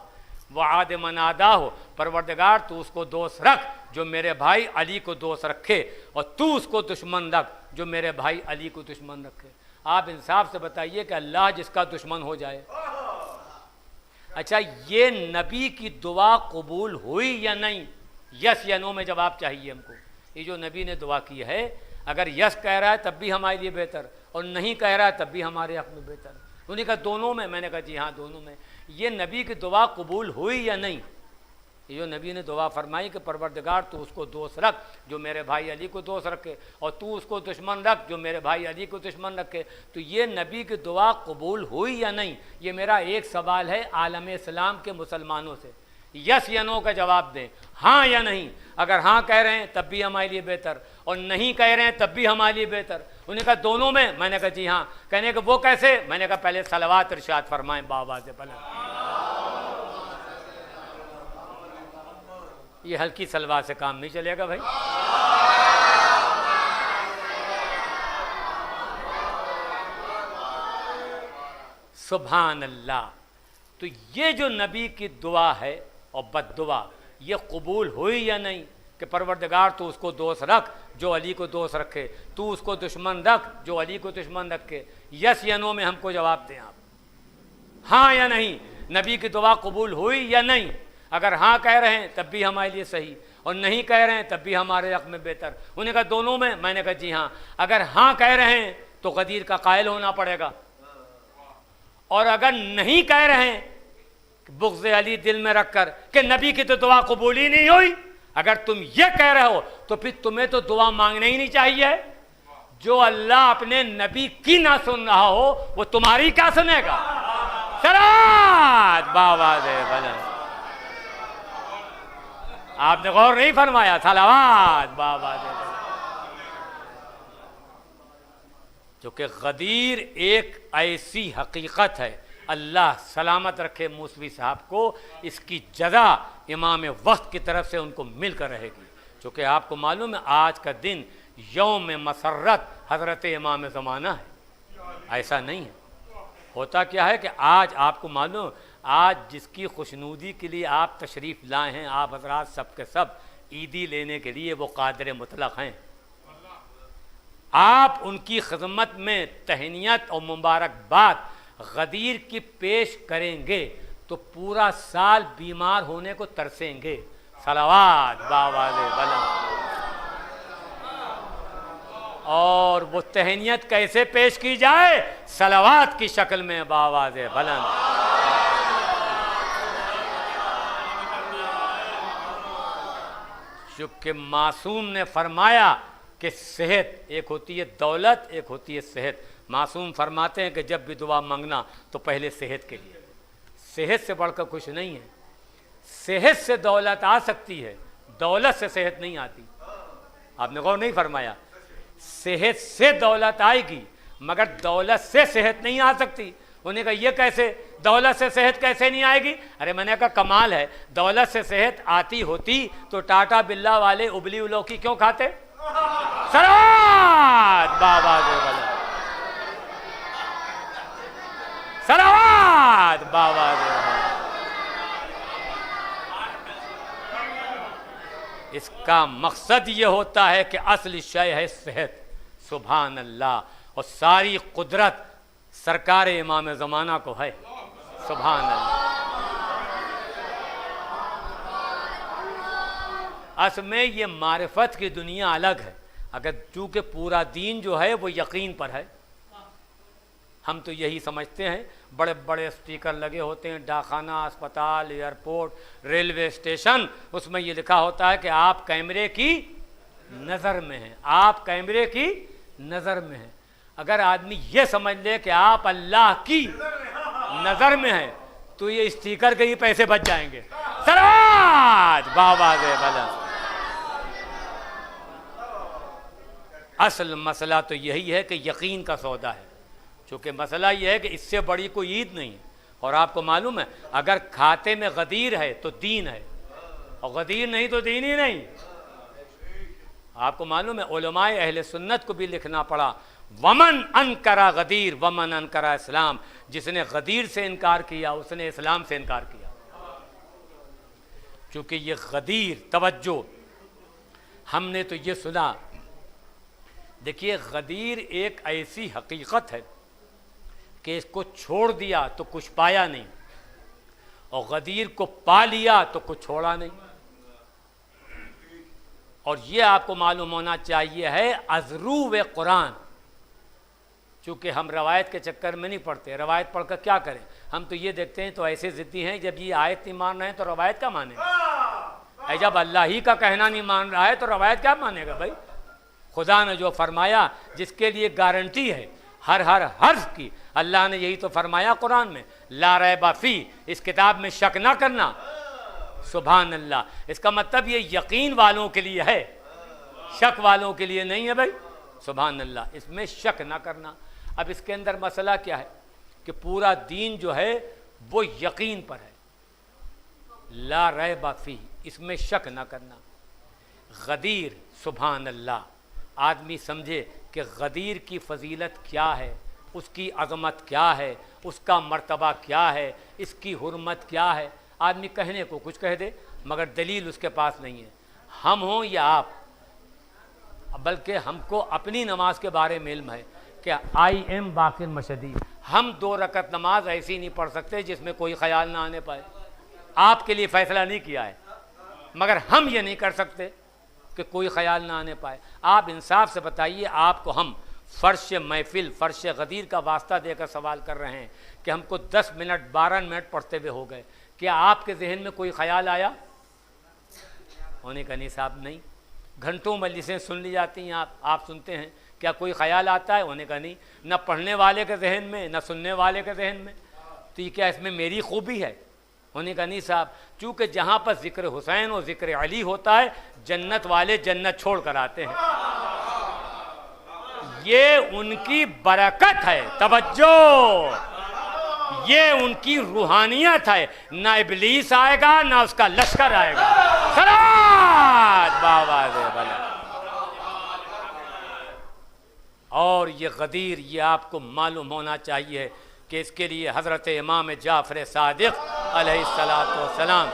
वाद मन आदा हो, परवरदिगार तू उसको दोस्त रख जो मेरे भाई अली को दोस्त रखे, और तू उसको दुश्मन रख जो मेरे भाई अली को दुश्मन रखे। आप इंसाफ से बताइए कि अल्लाह जिसका दुश्मन हो जाए। अच्छा, ये नबी की दुआ कबूल हुई या नहीं? यस या नो में जवाब चाहिए हमको। ये जो नबी ने दुआ की है, अगर यस कह रहा है तब भी हमारे लिए बेहतर, और नहीं कह रहा है तब भी हमारे हक़ में बेहतर। उन्होंने कहा दोनों में। मैंने कहा जी हाँ दोनों में। ये नबी की दुआ कबूल हुई या नहीं? ये जो नबी ने दुआ फरमाई कि परवरदिगार तू उसको दोस्त रख जो मेरे भाई अली को दोस्त रखे, और तू उसको दुश्मन रख जो मेरे भाई अली को दुश्मन रखे, तो ये नबी की दुआ कबूल हुई या नहीं? ये मेरा एक सवाल है आलम इस्लाम के मुसलमानों से। यस या नो का जवाब दें, हाँ या नहीं। अगर हाँ कह रहे हैं तब भी हमारे लिए बेहतर, और नहीं कह रहे हैं तब भी हमारे लिए बेहतर। उन्होंने कहा दोनों में। मैंने कहा जी हाँ। कहने का वो कैसे? मैंने कहा पहले सलवात इरशाद फरमाएं बाबा से पहले। ये हल्की सलवार से काम नहीं चलेगा भाई। सुभान अल्लाह। तो ये जो नबी की दुआ है और बद्दुआ, ये कबूल हुई या नहीं? कि परवरदिगार तू उसको दोस्त रख जो अली को दोस्त रखे, तू उसको दुश्मन रख जो अली को दुश्मन रखे। यस या नो में हमको जवाब दें आप, हाँ या नहीं। नबी की दुआ कबूल हुई या नहीं? अगर हाँ कह रहे हैं तब भी हमारे लिए सही, और नहीं कह रहे हैं तब भी हमारे हक़ में बेहतर। उन्होंने कहा दोनों में। मैंने कहा जी हाँ। अगर हाँ कह रहे हैं तो गदीर का कायल होना पड़ेगा, और अगर नहीं कह रहे हैं बुग़्ज़ अली दिल में रखकर कि नबी की तो दुआ कबूल ही नहीं हुई, अगर तुम ये कह रहे हो तो फिर तुम्हें तो दुआ मांगना ही नहीं चाहिए। जो अल्लाह अपने नबी की ना सुन रहा हो वो तुम्हारी क्या सुनेगा? सलात बाबा दे बुलंद। आपने गौर नहीं फरमाया? सलावात बाबा दे बुलंद। जो कि गदीर एक ऐसी हकीकत है, अल्लाह सलामत रखे मूसवी साहब को, इसकी जज़ा इमाम वक्त की तरफ से उनको मिलकर रहेगी। चूँकि आपको मालूम है आज का दिन यौम मसर्रत हज़रत इमाम ज़माना है। ऐसा नहीं है। होता क्या है कि आज आपको मालूम, आज जिसकी खुशनूदी के लिए आप तशरीफ़ लाए हैं, आप हज़रात सब के सब ईदी लेने के लिए, वो कादिर मुतलक़ हैं। आप उनकी खिदमत में तहनियत और मुबारकबाद गदीर की पेश करेंगे तो पूरा साल बीमार होने को तरसेंगे। सलावात बाबा दे बुलंद। और वो तहनियत कैसे पेश की जाए? सलावात की शक्ल में बाबा दे बुलंद। चूँकि मासूम ने फरमाया कि सेहत एक होती है दौलत, एक होती है सेहत। मासूम फरमाते हैं कि जब भी दुआ मांगना तो पहले सेहत के लिए। सेहत से बढ़कर कुछ नहीं है। सेहत से दौलत आ सकती है, दौलत से सेहत नहीं आती। आपने गौर नहीं फरमाया? सेहत से दौलत आएगी मगर दौलत से सेहत नहीं आ सकती। उन्होंने कहा ये कैसे, दौलत से सेहत कैसे नहीं आएगी? अरे मैंने कहा कमाल है, दौलत से सेहत आती होती तो टाटा बिल्ला वाले उबली उलौकी क्यों खाते? सलावत बाबा दे वाला, सलावत बाबा दे वाला। इसका मकसद ये होता है कि असली शय है सेहत। सुभान अल्लाह। और सारी कुदरत सरकार इमाम ज़माना को है। सुभान अल्लाह। असल में ये मारिफत की दुनिया अलग है। अगर चूँकि पूरा दीन जो है वो यकीन पर है, हम तो यही समझते हैं, बड़े बड़े स्पीकर लगे होते हैं, डाकखाना, अस्पताल, एयरपोर्ट, रेलवे स्टेशन, उसमें ये लिखा होता है कि आप कैमरे की नज़र में हैं, आप कैमरे की नज़र में हैं। अगर आदमी ये समझ ले कि आप अल्लाह की नज़र में हैं तो ये स्पीकर के ही पैसे बच जाएंगे। सलावत बाबा दे भला। असल मसला तो यही है कि यकीन का सौदा है। चूँकि मसला ये है कि इससे बड़ी कोई ईद नहीं है। और आपको मालूम है अगर खाते में गदीर है तो दीन है, और गदीर नहीं तो दीन ही नहीं। आपको मालूम है उलमाए अहले सुन्नत को भी लिखना पड़ा, वमन अनकरा गदीर वमन अनकरा इस्लाम। जिसने गदीर से इनकार किया उसने इस्लाम से इनकार किया। चूँकि ये गदीर, तवज्जो, हमने तो ये सुना, देखिए गदीर एक ऐसी हकीकत है कि इसको छोड़ दिया तो कुछ पाया नहीं, और गदीर को पा लिया तो कुछ छोड़ा नहीं। और ये आपको मालूम होना चाहिए है अज़रू व कुरान। चूँकि हम रवायत के चक्कर में नहीं पढ़ते, रवायत पढ़कर क्या करें? हम तो ये देखते हैं तो ऐसे ज़िद्दी हैं, जब ये आयत नहीं मान रहे हैं तो रवायत क्या माने? जब अल्लाह ही का कहना नहीं मान रहा है तो रवायत क्या मानेगा भाई? खुदा ने जो फरमाया, जिसके लिए गारंटी है हर हर्फ की, अल्लाह ने यही तो फरमाया कुरान में, ला रैबा फी, इस किताब में शक ना करना। सुभान अल्लाह। इसका मतलब ये यकीन वालों के लिए है, शक वालों के लिए नहीं है भाई। सुभान अल्लाह। इसमें शक ना करना। अब इसके अंदर मसला क्या है कि पूरा दीन जो है वो यकीन पर है, ला रैबा फी, इसमें शक ना करना। गदीर, सुभान अल्लाह, आदमी समझे कि गदीर की फजीलत क्या है, उसकी अज़मत क्या है, उसका मर्तबा क्या है, इसकी हुर्मत क्या है। आदमी कहने को कुछ कह दे मगर दलील उसके पास नहीं है। हम हों या आप, बल्कि हमको अपनी नमाज के बारे में इल्म है कि आई एम बाकिर मशदी। हम 2 रकत नमाज ऐसी नहीं पढ़ सकते जिसमें कोई ख्याल ना आने पाए। आपके लिए फ़ैसला नहीं किया है, मगर हम ये नहीं कर सकते कि कोई ख्याल ना आने पाए। आप इंसाफ से बताइए, आपको हम फ़र्श महफिल, फ़र्श गदीर का वास्ता देकर सवाल कर रहे हैं कि हमको 10 मिनट 12 मिनट पढ़ते हुए हो गए, क्या आपके जहन में कोई ख्याल आया? होने का नहीं साहब, नहीं। घंटों मजलिसें सुन ली जाती हैं, आप सुनते हैं, क्या कोई ख्याल आता है? होने का नहीं। न पढ़ने वाले के जहन में, न सुनने वाले के जहन में। तो ये क्या इसमें मेरी खूबी है? होने का नहीं साहब। चूँकि जहाँ पर ज़िक्र हुसैन और ज़िक्र अली होता है, जन्नत वाले जन्नत छोड़ कर आते हैं। ये उनकी बरकत है, तवज्जो, ये उनकी रूहानियत है। ना इब्लीस आएगा ना उसका लश्कर आएगा। सलात बाबा दे भला। और ये गदीर, ये आपको मालूम होना चाहिए कि इसके लिए हज़रत इमाम जाफ़र सादिक़ अलैहिस्सलातु वस्सलाम,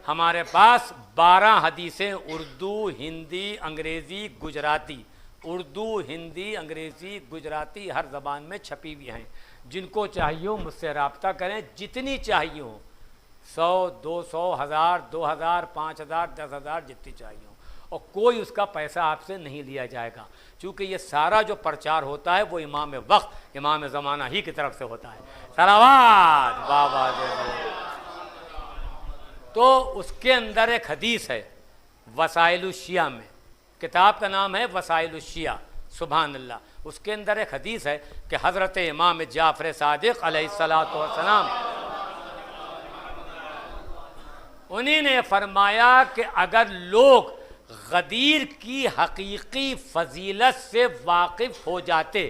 हमारे पास 12 हदीसें उर्दू, हिंदी, अंग्रेज़ी, गुजराती, उर्दू, हिंदी, अंग्रेज़ी, गुजराती हर ज़बान में छपी हुई हैं। जिनको चाहिए हो मुझसे रब्ता करें, जितनी चाहिए हो, 100, 200, 1000, 2000, 5000, 10,000, जितनी चाहिए हो, और कोई उसका पैसा आपसे नहीं लिया जाएगा। क्योंकि ये सारा जो प्रचार होता है वो इमाम वक्त, इमाम ज़माना ही की तरफ से होता है। सलावत बाबा दे। तो उसके अंदर एक हदीस है वसाइलुश शिया में, किताब का नाम है वसाइलुश शिया। सुभान अल्लाह। उसके अंदर एक हदीस है कि हज़रत इमाम जाफ़र सादिक़ अलैहिस्सलातु वस्सलाम, उन्हीं ने फरमाया कि अगर लोग गदीर की हकीकी फजीलत से वाकिफ़ हो जाते,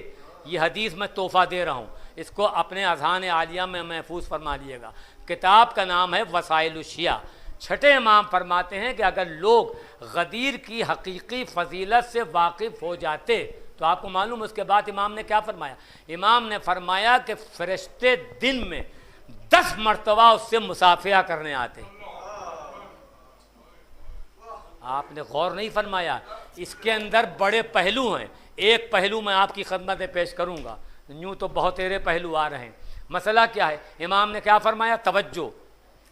ये हदीस मैं तोहफ़ा दे रहा हूँ, इसको अपने अज़हान आलिया में महफूज फरमा लीजिएगा। किताब का नाम है वसाइल शिया। छठे इमाम फरमाते हैं कि अगर लोग गदीर की हकीकी फ़जीलत से वाकिफ़ हो जाते तो आपको मालूम, उसके बाद इमाम ने क्या फरमाया? इमाम ने फरमाया कि फ़रिश्ते दिन में 10 मरतबा उससे मुसाफिया करने आते। आपने गौर नहीं फरमाया, इसके अंदर बड़े पहलू हैं। एक पहलू मैं आपकी खिदमत में पेश करूँगा, यूँ तो बहुत तेरे पहलू आ रहे हैं। मसला क्या है? इमाम ने क्या फरमाया? तवज्जो।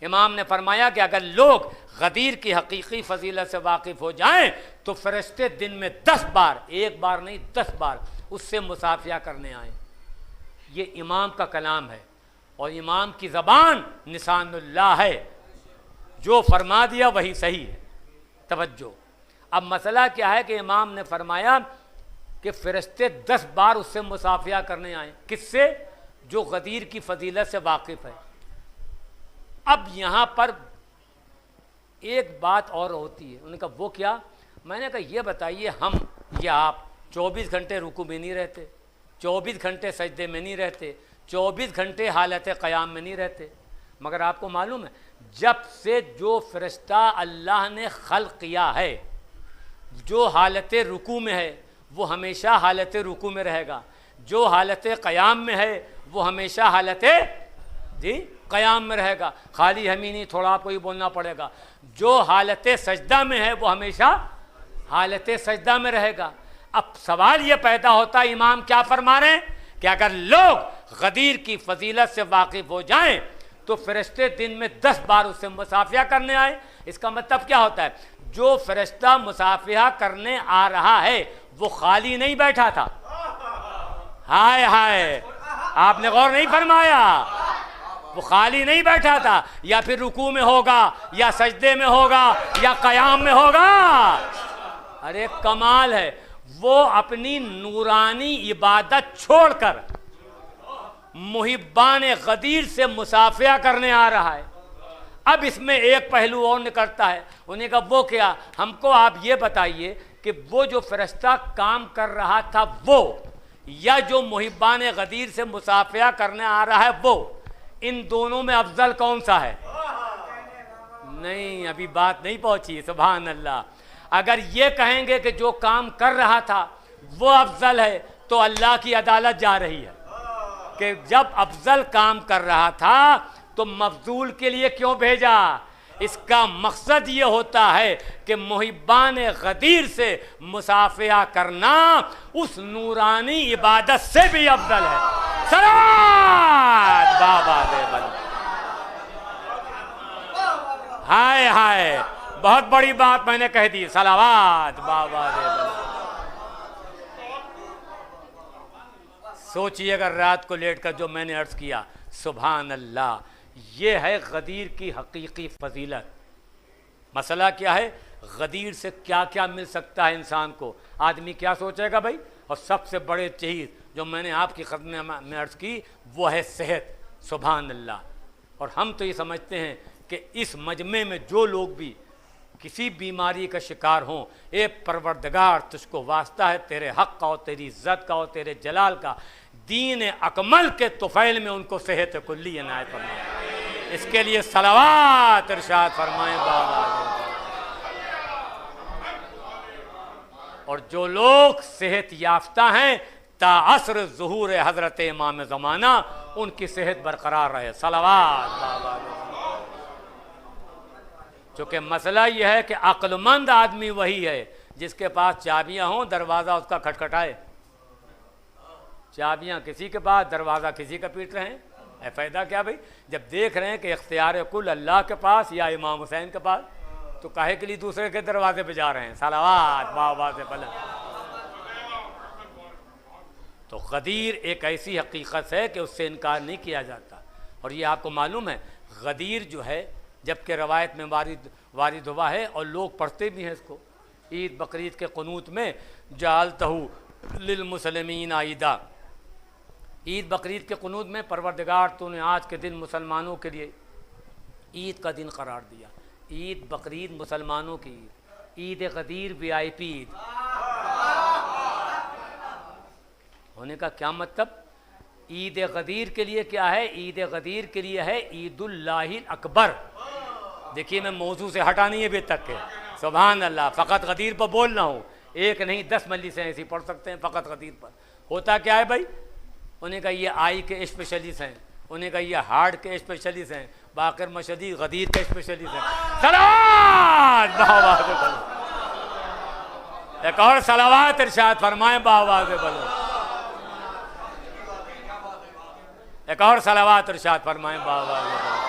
इमाम ने फरमाया कि अगर लोग गदीर की हकीकी फ़जीलत से वाकिफ़ हो जाएं तो फ़रिश्ते दिन में 10 बार, एक बार नहीं 10 बार उससे मुसाफिया करने आएँ। ये इमाम का कलाम है और इमाम की ज़बान निशानुल्लाह है, जो फरमा दिया वही सही है। तवज्जो। अब मसला क्या है कि इमाम ने फरमाया कि फ़रिश्ते 10 बार उससे मुसाफिया करने आए। किससे? जो गदीर की फ़जीलत से वाकिफ़ है। अब यहाँ पर एक बात और होती है। उन्होंने कहा वो क्या? मैंने कहा ये बताइए, हम या आप 24 घंटे रुकू में नहीं रहते, 24 घंटे सजदे में नहीं रहते, 24 घंटे हालत क़याम में नहीं रहते, मगर आपको मालूम है जब से जो फ़रिश्ता अल्लाह ने खल्क़ किया है, जो हालत रुकू में है वो हमेशा हालत रुकू में रहेगा, जो हालत क़याम में है वो हमेशा हालत क़याम में रहेगा। खाली हम ही नहीं, थोड़ा आपको ही बोलना पड़ेगा। जो हालत सजदा में है वो हमेशा हालत सजदा में रहेगा। अब सवाल ये पैदा होता है, इमाम क्या फरमा रहे हैं कि अगर लोग गदीर की फ़जीलत से वाकिफ़ हो जाएं तो फ़रिश्ते दिन में 10 बार उससे मुसाफिया करने आए। इसका मतलब क्या होता है? जो फ़रिश्ता मुसाफिया करने आ रहा है वो खाली नहीं बैठा था। हाय हाय, आपने गौर नहीं फरमाया, वो खाली नहीं बैठा था। या फिर रुकू में होगा, या सजदे में होगा, या क़याम में होगा। अरे कमाल है, वो अपनी नूरानी इबादत छोड़कर मुहिब्बान गदीर से मुसाफिया करने आ रहा है। अब इसमें एक पहलू और निकलता है। उन्हें कहा वो क्या? हमको आप ये बताइए कि वो जो फ़रिश्ता काम कर रहा था वो, या जो मुहिब्बान गदीर से मुसाफिया करने आ रहा है वो, इन दोनों में अफजल कौन सा है? नहीं, अभी बात नहीं पहुंची। सुभान अल्लाह। अगर ये कहेंगे कि जो काम कर रहा था वो अफजल है तो अल्लाह की अदालत जा रही है कि जब अफजल काम कर रहा था तो मफजूल के लिए क्यों भेजा? इसका मकसद ये होता है कि मुहिब्बान गदीर से मुसाफिया करना उस नूरानी इबादत से भी अफजल है। सलावत बाबा दे बंद। हाय हाय, बहुत बड़ी बात मैंने कह दी। सलावत बाबा दे बंद। सोचिए अगर रात को लेट कर जो मैंने अर्ज किया, सुभान अल्लाह, ये है गदीर की हकीकी फ़जीलत। मसला क्या है? गदीर से क्या क्या मिल सकता है इंसान को। आदमी क्या सोचेगा भाई? और सबसे बड़े चीज़ जो मैंने आपकी खदमत में अर्ज़ की वो है सेहत। सुभान अल्लाह। और हम तो ये समझते हैं कि इस मजमे में जो लोग भी किसी बीमारी का शिकार हों, ए परवरदिगार तुझको वास्ता है तेरे हक़ का और तेरी इज़्ज़त का और तेरे जलाल का, दीन अकमल के तुफ़ैल में उनको सेहत कुल्ली इनायत फरमाए। इसके लिए सलावत इरशाद फरमाएं बाबा। और जो लोग सेहत याफ्ता हैं ताअस्र ज़ुहूर हज़रत इमाम ज़माना, उनकी सेहत बरकरार रहे। सलावत बाबा। चूँकि मसला यह है कि अक्लमंद आदमी वही है जिसके पास चाबियाँ हों, दरवाज़ा उसका खटखटाए। चाबियाँ किसी के पास, दरवाज़ा किसी का पीट रहे हैं। फ़ायदा क्या भाई? जब देख रहे हैं कि इख्तियार कुल अल्लाह के पास या इमाम हुसैन के पास, तो काहे के लिए दूसरे के दरवाजे पे जा रहे हैं? सलावत बाबा से पहले। तो गदीर एक ऐसी हकीकत है कि उससे इनकार नहीं किया जाता। और ये आपको मालूम है, गदीर जो है जबकि रवायत में वारिद हुआ है और लोग पढ़ते भी हैं इसको, ईद बकरीद के क़ुनूत में जालतहू लिल मुसलमीन आईदा, ईद बकरीद के क़ुनूत में परवरदिगार तूने आज के दिन मुसलमानों के लिए ईद का दिन करार दिया। ईद बकरीद मुसलमानों की ईद, ईद गदीर VIP ईद। होने का क्या मतलब? ईद गदीर के लिए क्या है? ईद गदीर के लिए है ईदुल्लाहिल अकबर। देखिए मैं मौजू से हटा नहीं है अभी तक के, सुभान अल्लाह। फ़कत गदीर पर बोल रहा हूँ, एक नहीं 10 मजलिसें ऐसी पढ़ सकते हैं फ़कत गदीर पर। होता क्या है भाई, उन्हें कहा ये आई के स्पेशलिस्ट हैं, उन्हें कहा ये हार्ट के स्पेशलिस्ट हैं, बाकर मशदी गदीर के स्पेशलिस्ट हैं। सलावत बाबा से बोलो, एक और सलावत इरशाद फरमाए बाबा से बोलो, एक और सलावत इरशाद फरमाए बाबा से बोलो।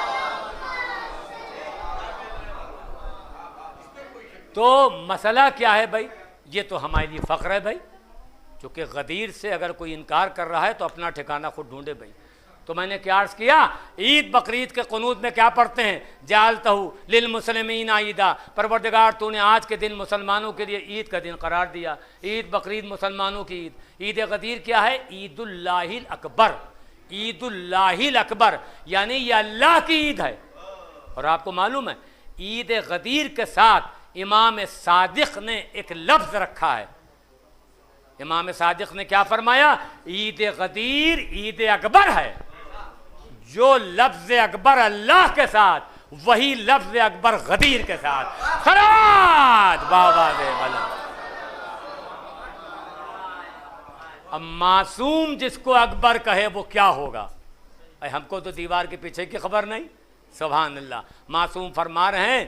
तो मसला क्या है भाई? ये तो हमारे लिए फ़ख्र है भाई, क्योंकि गदीर से अगर कोई इनकार कर रहा है तो अपना ठिकाना खुद ढूंढे भाई। तो मैंने क्या अर्ज़ किया, ईद बकरीद के क़ुनूत में क्या पढ़ते हैं? जालतहु लिल मुस्लिमीन ईदा, परवरदिगार तूने आज के दिन मुसलमानों के लिए ईद का दिन करार दिया। ईद बकरीद मुसलमानों की ईद। ईद गदीर क्या है? ईदुल्लाहिल अकबर। ईदुल्लाहिल अकबर यानी ये अल्लाह की ईद है। और आपको मालूम है ईद गदीर के साथ इमाम सादिक ने एक लफ्ज़ रखा है। इमाम सादिक ने क्या फरमाया? ईद गदीर ईद अकबर है। जो लफ्ज़ अकबर अल्लाह के साथ, वही लफ्ज़ अकबर गदीर के साथ। सलात बाबा दे भला। अब मासूम जिसको अकबर कहे वो क्या होगा? हमको तो दीवार के पीछे की खबर नहीं। सुभान अल्लाह। मासूम फरमा रहे हैं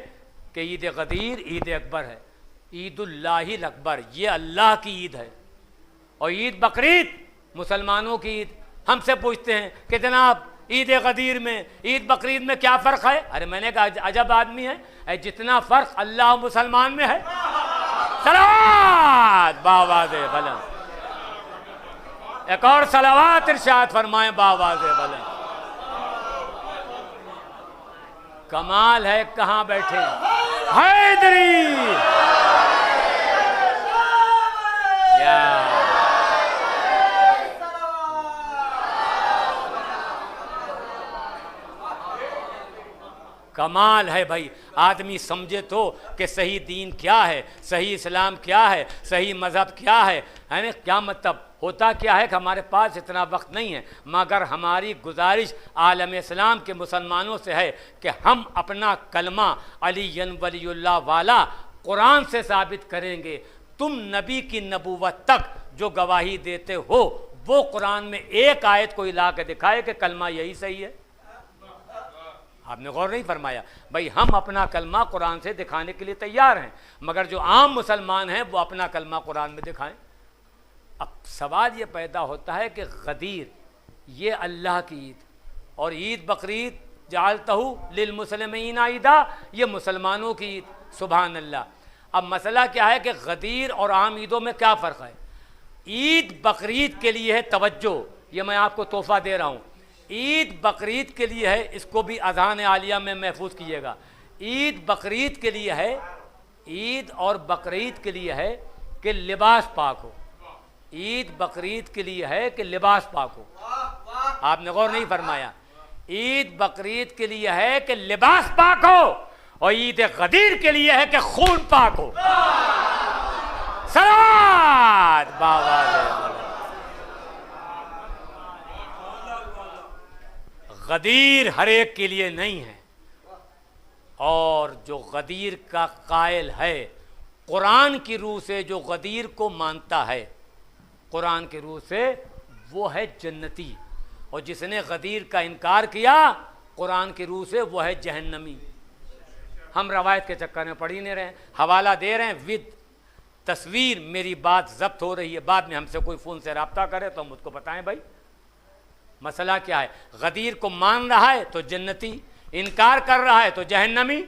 कि ईद गदीर ईद अकबर है, ईदुल्लाहिल अकबर ये अल्लाह की ईद है। और ईद बकरीद मुसलमानों की ईद। हमसे पूछते हैं कि जनाब ईद गदीर में ईद बकरीद में क्या फ़र्क है? अरे मैंने कहा अजब आदमी है, जितना फ़र्क अल्लाह और मुसलमान में है। सलावत बाबा दे भला। एक और सलावत इरशाद फरमाए बाबा दे भला। कमाल है, कहाँ बैठे हैदरी या कमाल है भाई। आदमी समझे तो कि सही दीन क्या है, सही इस्लाम क्या है, सही मज़हब क्या है ना? क्या मतलब होता क्या है कि हमारे पास इतना वक्त नहीं है, मगर हमारी गुजारिश आलम इस्लाम के मुसलमानों से है कि हम अपना कलमा अली वलीउल्लाह वाला कुरान से साबित करेंगे। तुम नबी की नबूवत तक जो गवाही देते हो वो कुरान में एक आयत को ला के दिखाए कि कलमा यही सही है। आपने गौर नहीं फरमाया भाई। हम अपना कलमा कुरान से दिखाने के लिए तैयार हैं, मगर जो आम मुसलमान हैं वो अपना कलमा कुरान में दिखाएं। अब सवाल ये पैदा होता है कि गदीर ये अल्लाह की ईद और ईद बकरीद जालतहु लिल मुस्लिमीन ईदा ये मुसलमानों की ईद। सुभान अल्लाह। अब मसला क्या है कि गदीर और आम ईदों में क्या फ़र्क है? ईद बकरीद के लिए है तवज्जो, ये मैं आपको तोहफ़ा दे रहा हूँ। ईद बकरीद के लिए है, इसको भी अज़ान आलिया में महफूज कीजिएगा। ईद बकरीद के लिए है, ईद और बकरीद के लिए है कि लिबास पाक हो। ईद बकरीद के लिए है कि लिबास पाक हो। आपने गौर नहीं फरमाया। ईद बकरीद के लिए है कि लिबास पाक हो और ईद गदीर के लिए है कि खून पाक हो। सलात बाबा गदीर हर एक के लिए नहीं है। और जो गदीर का कायल है कुरान की रूह से, जो गदीर को मानता है कुरान की रूह से, वो है जन्नती। और जिसने गदीर का इनकार किया कुरान की रूह से, वो है जहन्नमी। हम रवायत के चक्कर में पढ़ ही नहीं रहे, हवाला दे रहे हैं विद तस्वीर। मेरी बात जब्त हो रही है, बाद में हमसे कोई फ़ोन से रब्ता करे तो हम उसको बताएं भाई मसला क्या है। गदीर को मान रहा है तो जन्नती, इनकार कर रहा है तो जहन्नमी।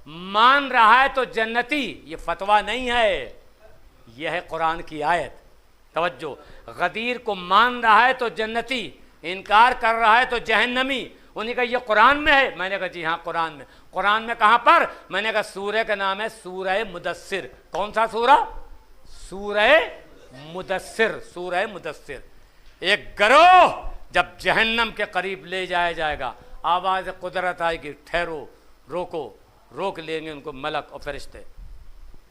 मान रहा है तो जन्नती, ये फतवा नहीं है, यह है कुरान की आयत। तवज्जो। गदीर को मान रहा है तो जन्नती, इनकार कर रहा है तो जहन्नमी। उन्हें कहा ये कुरान में है? मैंने कहा जी हाँ कुरान में। कुरान में कहाँ पर? मैंने कहा सूरह का नाम है सूरह मुदस्सिर। कौन सा सूरा? सूरह मुदस्सिर। सूरह मुदस्सिर। एक गरोह जब जहन्नम के करीब ले जाया जाएगा, आवाज़ कुदरत आएगी, ठहरो, रोको। रोक लेंगे उनको मलक और फरिश्ते।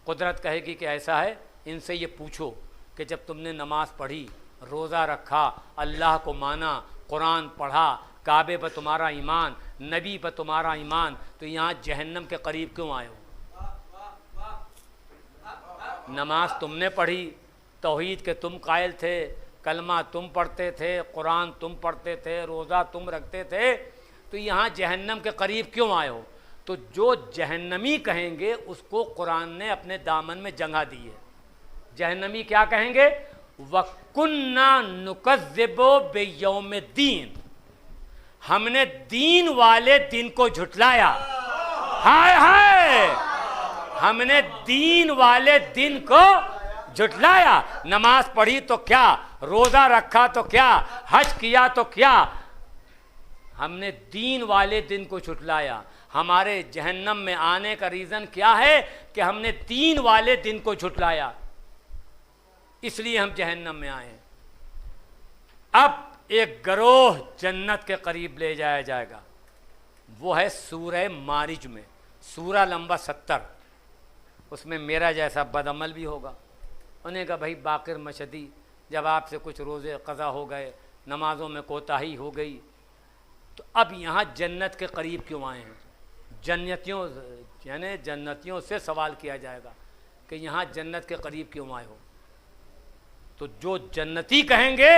कुदरत कहेगी कि ऐसा है, इनसे ये पूछो कि जब तुमने नमाज पढ़ी रोज़ा रखा, अल्लाह को माना, कुरान पढ़ा, काबे पर तुम्हारा ईमान, नबी पर तुम्हारा ईमान, तो यहाँ जहन्नम के करीब क्यों आए हो? नमाज तुमने पढ़ी, तौहीद के तुम कायल थे, कलमा तुम पढ़ते थे, कुरान तुम पढ़ते थे, रोज़ा तुम रखते थे, तो यहाँ जहन्नम के करीब क्यों आए हो? तो जो जहन्नमी कहेंगे उसको कुरान ने अपने दामन में जगह दी है। जहन्नमी क्या कहेंगे? वकुन्ना नुकज़्ज़िबु बियौमिद्दीन, हमने दीन वाले दिन को झुटलाया। हाय हाय, हमने दीन वाले दिन को झुटलाया। नमाज पढ़ी तो क्या, रोज़ा रखा तो क्या, हज किया तो क्या, हमने दीन वाले दिन को झुटलाया। हमारे जहन्नम में आने का रीज़न क्या है कि हमने दीन वाले दिन को झुटलाया, इसलिए हम जहन्नम में आए। अब एक गरोह जन्नत के करीब ले जाया जाएगा, वो है सूरह मारिज में, सूरा लंबा 70, उसमें मेरा जैसा बदअमल भी होगा। उन्हें कहा भाई बाकिर मशदी, जब आपसे कुछ रोज़े क़ज़ा हो गए, नमाज़ों में कोताही हो गई, तो अब यहाँ जन्नत के करीब क्यों आए हैं? जन्नतियों यानी जन्नतियों से सवाल किया जाएगा कि यहाँ जन्नत के करीब क्यों आए हो? तो जो जन्नती कहेंगे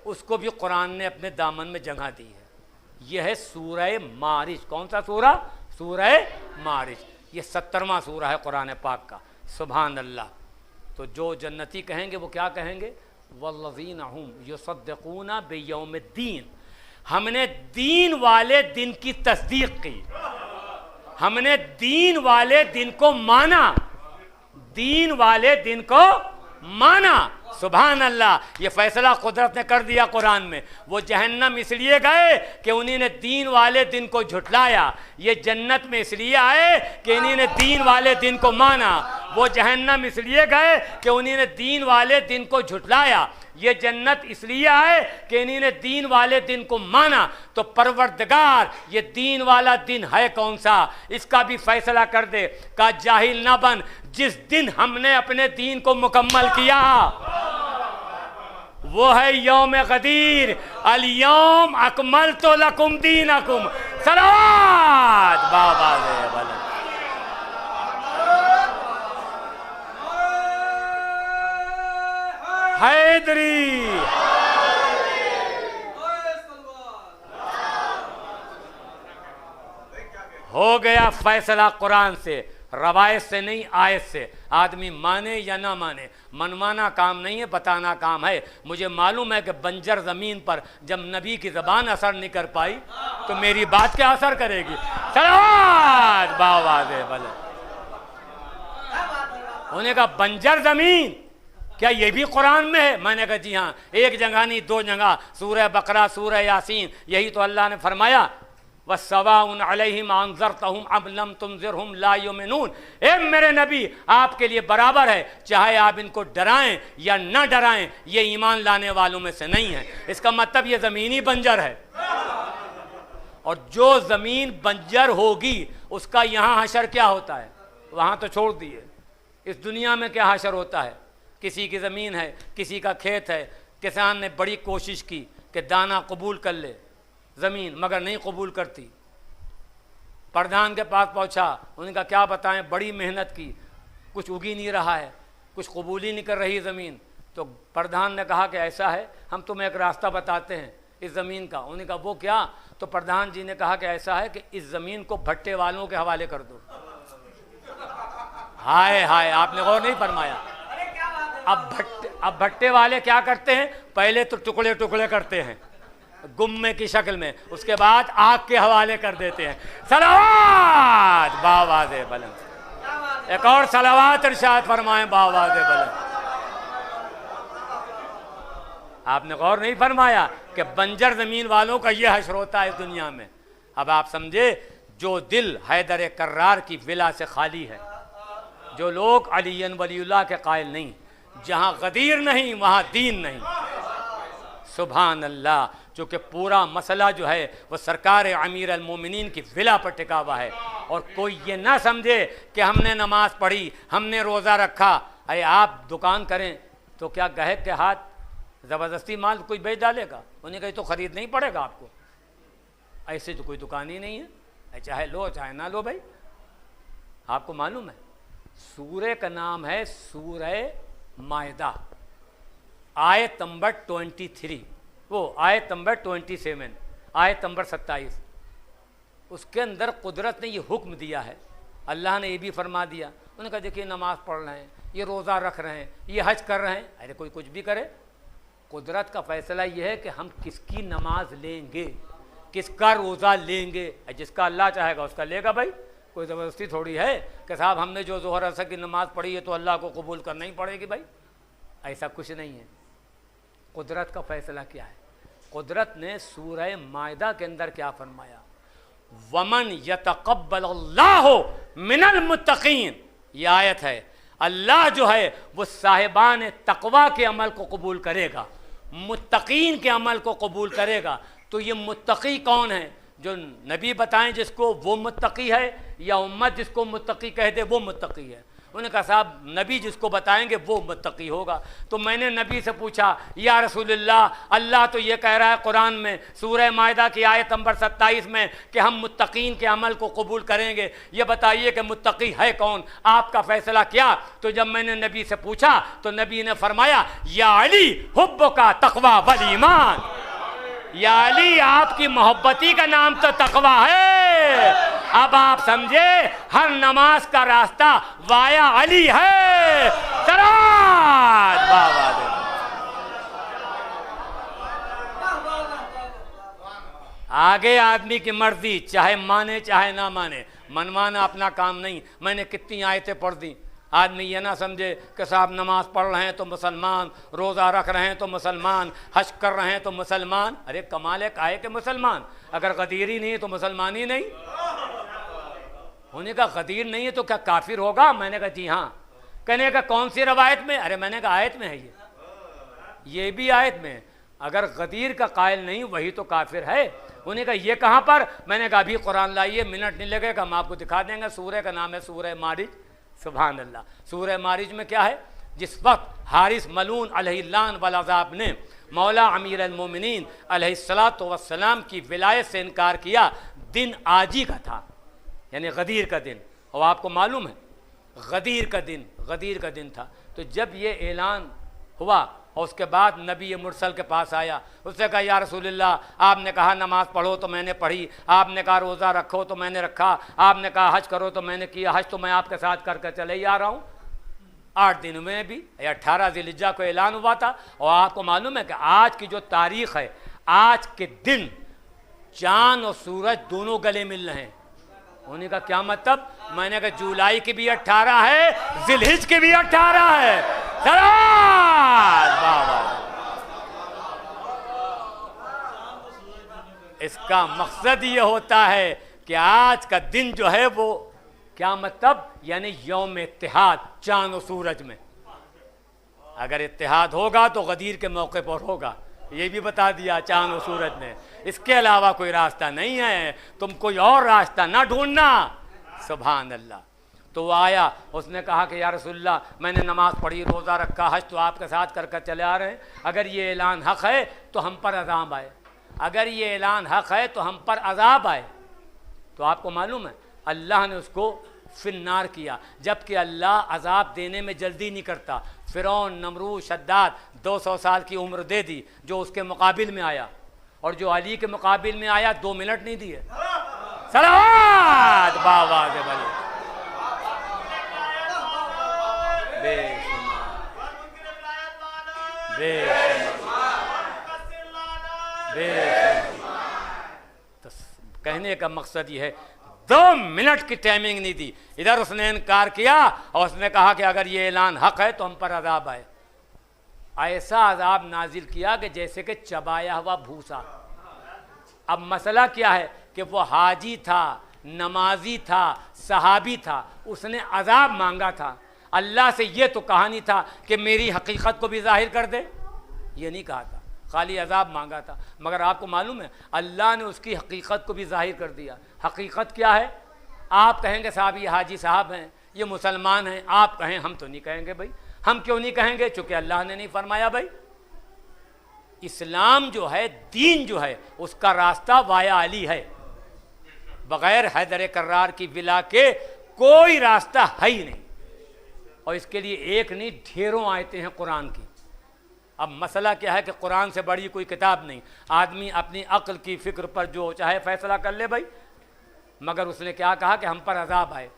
उसको भी कुरान ने अपने दामन में जगह दी है। यह है सूरह मारिज। कौन सा सूरा? सूरह मारिज। ये 70वां सूरा है कुरान पाक का। सुभान अल्लाह। तो जो जन्नती कहेंगे वो क्या कहेंगे? वल्लज़ीना हुम युसद्दिक़ूना बियौमिद्दीन, हमने दीन वाले दिन की तस्दीक की, हमने दीन वाले दिन को माना, दीन वाले दिन को माना। सुभान अल्लाह। ये फैसला कुदरत ने कर दिया कुरान में। वो जहन्नम इसलिए गए कि उन्हीं ने दीन वाले दिन को झुटलाया, ये जन्नत में इसलिए आए कि इन्हीं ने दीन वाले दिन को माना। वो जहन्नम इसलिए गए कि उन्हीं ने दीन वाले दिन को झुटलाया, ये जन्नत इसलिए आए कि इन्हीं ने दीन वाले दिन को माना। तो परवरदिगार ये दीन वाला दिन है कौन सा, इसका भी फैसला कर दे। का जाहिल ना बन, जिस दिन हमने अपने दीन को मुकम्मल किया वो है यौम गदीर। अल यौम अकमलतु लकुम दीनकुम। सलावत बाबा दे भला। हैदरी हो गया फैसला कुरान से, रवायत से नहीं, आयत से। आदमी माने या ना माने, मनमाना काम नहीं है, बताना काम है। मुझे मालूम है कि बंजर ज़मीन पर जब नबी की ज़बान असर नहीं कर पाई तो मेरी बात क्या असर करेगी? सलावत बाबा दे भला। होने का बंजर ज़मीन, क्या ये भी कुरान में है? मैंने कहा जी हाँ, एक जगह नहीं 2 जगह, सूरह बकरा, सूरह यासीन। यही तो अल्लाह ने फरमाया वस्सवाउन अलैहिम अंज़रतहुम अम लम तुनज़िरहुम ला युमिनून। ए मेरे नबी, आपके लिए बराबर है, चाहे आप इनको डराएं या न डराएं, ये ईमान लाने वालों में से नहीं है। इसका मतलब ये ज़मीनी बंजर है, और जो ज़मीन बंजर होगी उसका यहाँ हशर क्या होता है? वहाँ तो छोड़ दिए, इस दुनिया में क्या हशर होता है? किसी की ज़मीन है, किसी का खेत है, किसान ने बड़ी कोशिश की कि दाना कबूल कर ले ज़मीन, मगर नहीं कबूल करती। प्रधान के पास पहुंचा, उनका क्या बताएं, बड़ी मेहनत की, कुछ उगी नहीं रहा है, कुछ कबूल ही नहीं कर रही ज़मीन। तो प्रधान ने कहा कि ऐसा है, हम तुम्हें एक रास्ता बताते हैं इस ज़मीन का। उन्होंने कहा वो क्या? तो प्रधान जी ने कहा कि ऐसा है कि इस ज़मीन को भट्टे वालों के हवाले कर दो। हाय हाय, आपने गौर नहीं फरमाया। अब भट्टे वाले क्या करते हैं? पहले तो टुकड़े टुकड़े करते हैं गुम्मे की शक्ल में, उसके बाद आग के हवाले कर देते हैं। सलावत बाबा दे बुलंद। एक और सलावत इरशाद फरमाएं बाबा दे बुलंद। आपने गौर नहीं फरमाया कि बंजर ज़मीन वालों का ये हश्र होता है इस दुनिया में। अब आप समझे, जो दिल हैदर कर्रार की विला से खाली है, जो लोग अलीयन वलीउल्लाह के कायल नहीं, जहाँ गदीर नहीं वहाँ दीन नहीं। सुभान अल्लाह। चूँकि पूरा मसला जो है वो सरकार अमीर अल-मोमिनीन की विला पर टिका हुआ है, और कोई ये ना समझे कि हमने नमाज पढ़ी, हमने रोज़ा रखा। अरे आप दुकान करें तो क्या गाहक के हाथ ज़बरदस्ती माल कोई बेच डालेगा? उन्हें कहा तो ख़रीद नहीं पड़ेगा आपको, ऐसे तो कोई दुकान ही नहीं है, चाहे लो चाहे ना लो भाई। आपको मालूम है सूरह का नाम है सूरह मायदा, आयत नंबर 23, वो आयत नंबर 27, आयत नंबर 27। उसके अंदर कुदरत ने ये हुक्म दिया है, अल्लाह ने ये भी फरमा दिया। उन्होंने कहा देखिए नमाज पढ़ रहे हैं, ये रोज़ा रख रहे हैं, ये हज कर रहे हैं, अरे कोई कुछ भी करे, कुदरत का फैसला ये है कि हम किसकी नमाज लेंगे, किसका रोज़ा लेंगे। जिसका अल्लाह चाहेगा उसका लेगा भाई, कोई ज़बरदस्ती थोड़ी है कि साहब हमने जो ज़ोहर असर की नमाज़ पढ़ी है तो अल्लाह को कबूल करना ही पड़ेगी भाई, ऐसा कुछ नहीं है। कुदरत का फैसला क्या है? कुदरत ने सूरह मायदा के अंदर क्या फरमाया, वमन यतक़ब्बलल्लाहु मिनल मुत्तक़ीन, ये आयत है। अल्लाह जो है वो साहिबान तक़वा के अमल को कबूल करेगा, मुत्तक़ीन के अमल को कबूल करेगा। तो ये मुत्तक़ी कौन है? जो नबी बताएं जिसको वो मुत्तक़ी है, या उम्मत जिसको मुत्तक़ी कह दे वो मुत्तक़ी है? उन्होंने कहा साहब नबी जिसको बताएंगे वो मुत्तक़ी होगा। तो मैंने नबी से पूछा या रसूलल्लाह, अल्लाह तो ये कह रहा है कुरान में सूरह मायदा की आयत नंबर 27 में कि हम मुत्तक़ीन के अमल को कबूल करेंगे, ये बताइए कि मुत्तक़ी है कौन, आपका फैसला क्या? तो जब मैंने नबी से पूछा तो नबी ने फरमाया या अली हुब्बुका तक़वा वल ईमान, या अली आपकी मोहब्बती का नाम तो तक़वा है। अब आप समझे हर नमाज का रास्ता वाया अली है। सराज बाबा दे। आगे आदमी की मर्जी, चाहे माने चाहे ना माने, मनमाना अपना काम नहीं। मैंने कितनी आयतें पढ़ दी, आदमी ये ना समझे कि साहब नमाज पढ़ रहे हैं तो मुसलमान, रोज़ा रख रहे हैं तो मुसलमान, हज कर रहे हैं तो मुसलमान। अरे कमाल है काहे के मुसलमान, अगर गदीर ही नहीं है तो मुसलमान ही नहीं। होने का गदीर नहीं है तो क्या काफिर होगा? मैंने कहा जी हाँ। कहने का कौन सी रवायत में? अरे मैंने कहा आयत में है, ये भी आयत में। अगर गदीर का कायल नहीं वही तो काफिर है। उन्हें कहा ये कहाँ पर? मैंने कहा अभी कुरान लाइए, मिनट नहीं लगेगा, हम आपको दिखा देंगे। सूरह का नाम है सूरह मारिज। सुभान अल्लाह। सूरह मारिज में क्या है? जिस वक्त हारिस मलून अलैहिल्लान वल अज़ाब ने मौला अमीर अल-मोमिनीन अलैहिस्सलातु वस्सलाम की विलायत से इनकार किया, दिन आजी का था, यानी गदीर का दिन। और आपको मालूम है गदीर का दिन था। तो जब ये ऐलान हुआ और उसके बाद नबी मुरसल के पास आया, उसने कहा या रसूलल्लाह, आपने कहा नमाज पढ़ो तो मैंने पढ़ी, आपने कहा रोज़ा रखो तो मैंने रखा, आपने कहा हज करो तो मैंने किया, हज तो मैं आपके साथ करके चले ही आ रहा हूँ। 8 दिन में भी 18 ज़िलहिज्जा को ऐलान हुआ था। और आपको मालूम है कि आज की जो तारीख़ है, आज के दिन चाँद और सूरज दोनों गले मिल रहे हैं। उन्हीं का क्या मतलब? मैंने कहा जुलाई की भी 18 है, ज़िलहिज की भी 18 है। बाबा, इसका मकसद ये होता है कि आज का दिन जो है वो क्या मतलब, यानी यौम इत्तिहाद चांद और सूरज में। अगर इत्तिहाद होगा तो गदीर के मौके पर होगा, ये भी बता दिया चांद और सूरज ने। इसके अलावा कोई रास्ता नहीं है, तुम कोई और रास्ता ना ढूंढना। सुभान अल्लाह। तो वो आया, उसने कहा कि या रसूलल्लाह, मैंने नमाज पढ़ी, रोज़ा रखा, हज तो आपके साथ कर चले आ रहे हैं। अगर ये ऐलान हक़ है तो हम पर अज़ाब आए, अगर ये ऐलान हक़ है तो हम पर अज़ाब आए। तो आपको मालूम है अल्लाह ने उसको फिन्नार किया, जबकि अल्लाह अज़ाब देने में जल्दी नहीं करता। फ़िरौन, नमरूद, शद्दाद 200 साल की उम्र दे दी जो उसके मुकाबिल में आया, और जो अली के मुकाबिल में आया 2 मिनट नहीं दिए। सलावत बाबा से बले तो कहने का मकसद ये है 2 मिनट की टाइमिंग नहीं दी। इधर उसने इनकार किया और उसने कहा कि अगर ये ऐलान हक़ है तो हम पर अज़ाब आए। ऐसा अज़ाब नाजिल किया कि जैसे कि चबाया हुआ भूसा। अब मसला क्या है कि वो हाजी था, नमाजी था, सहाबी था, उसने अज़ाब मांगा था। अल्लाह से ये तो कहा नहीं था कि मेरी हकीकत को भी जाहिर कर दे, ये नहीं कहा था, खाली अज़ाब मांगा था। मगर आपको मालूम है अल्लाह ने उसकी हकीकत को भी जाहिर कर दिया। हकीकत क्या है? आप कहेंगे साहब ये हाजी साहब हैं, ये मुसलमान हैं, आप कहें हम तो नहीं कहेंगे भाई। हम क्यों नहीं कहेंगे? चूँकि अल्लाह ने नहीं फरमाया भाई। इस्लाम जो है, दीन जो है, उसका रास्ता वाया अली है। बगैर हैदर कर्रार की विला के कोई रास्ता है ही नहीं। और इसके लिए एक नहीं ढेरों आयतें हैं कुरान की। अब मसला क्या है कि कुरान से बड़ी कोई किताब नहीं। आदमी अपनी अक्ल की फ़िक्र पर जो चाहे फैसला कर ले भाई, मगर उसने क्या कहा कि हम पर अजाब आए।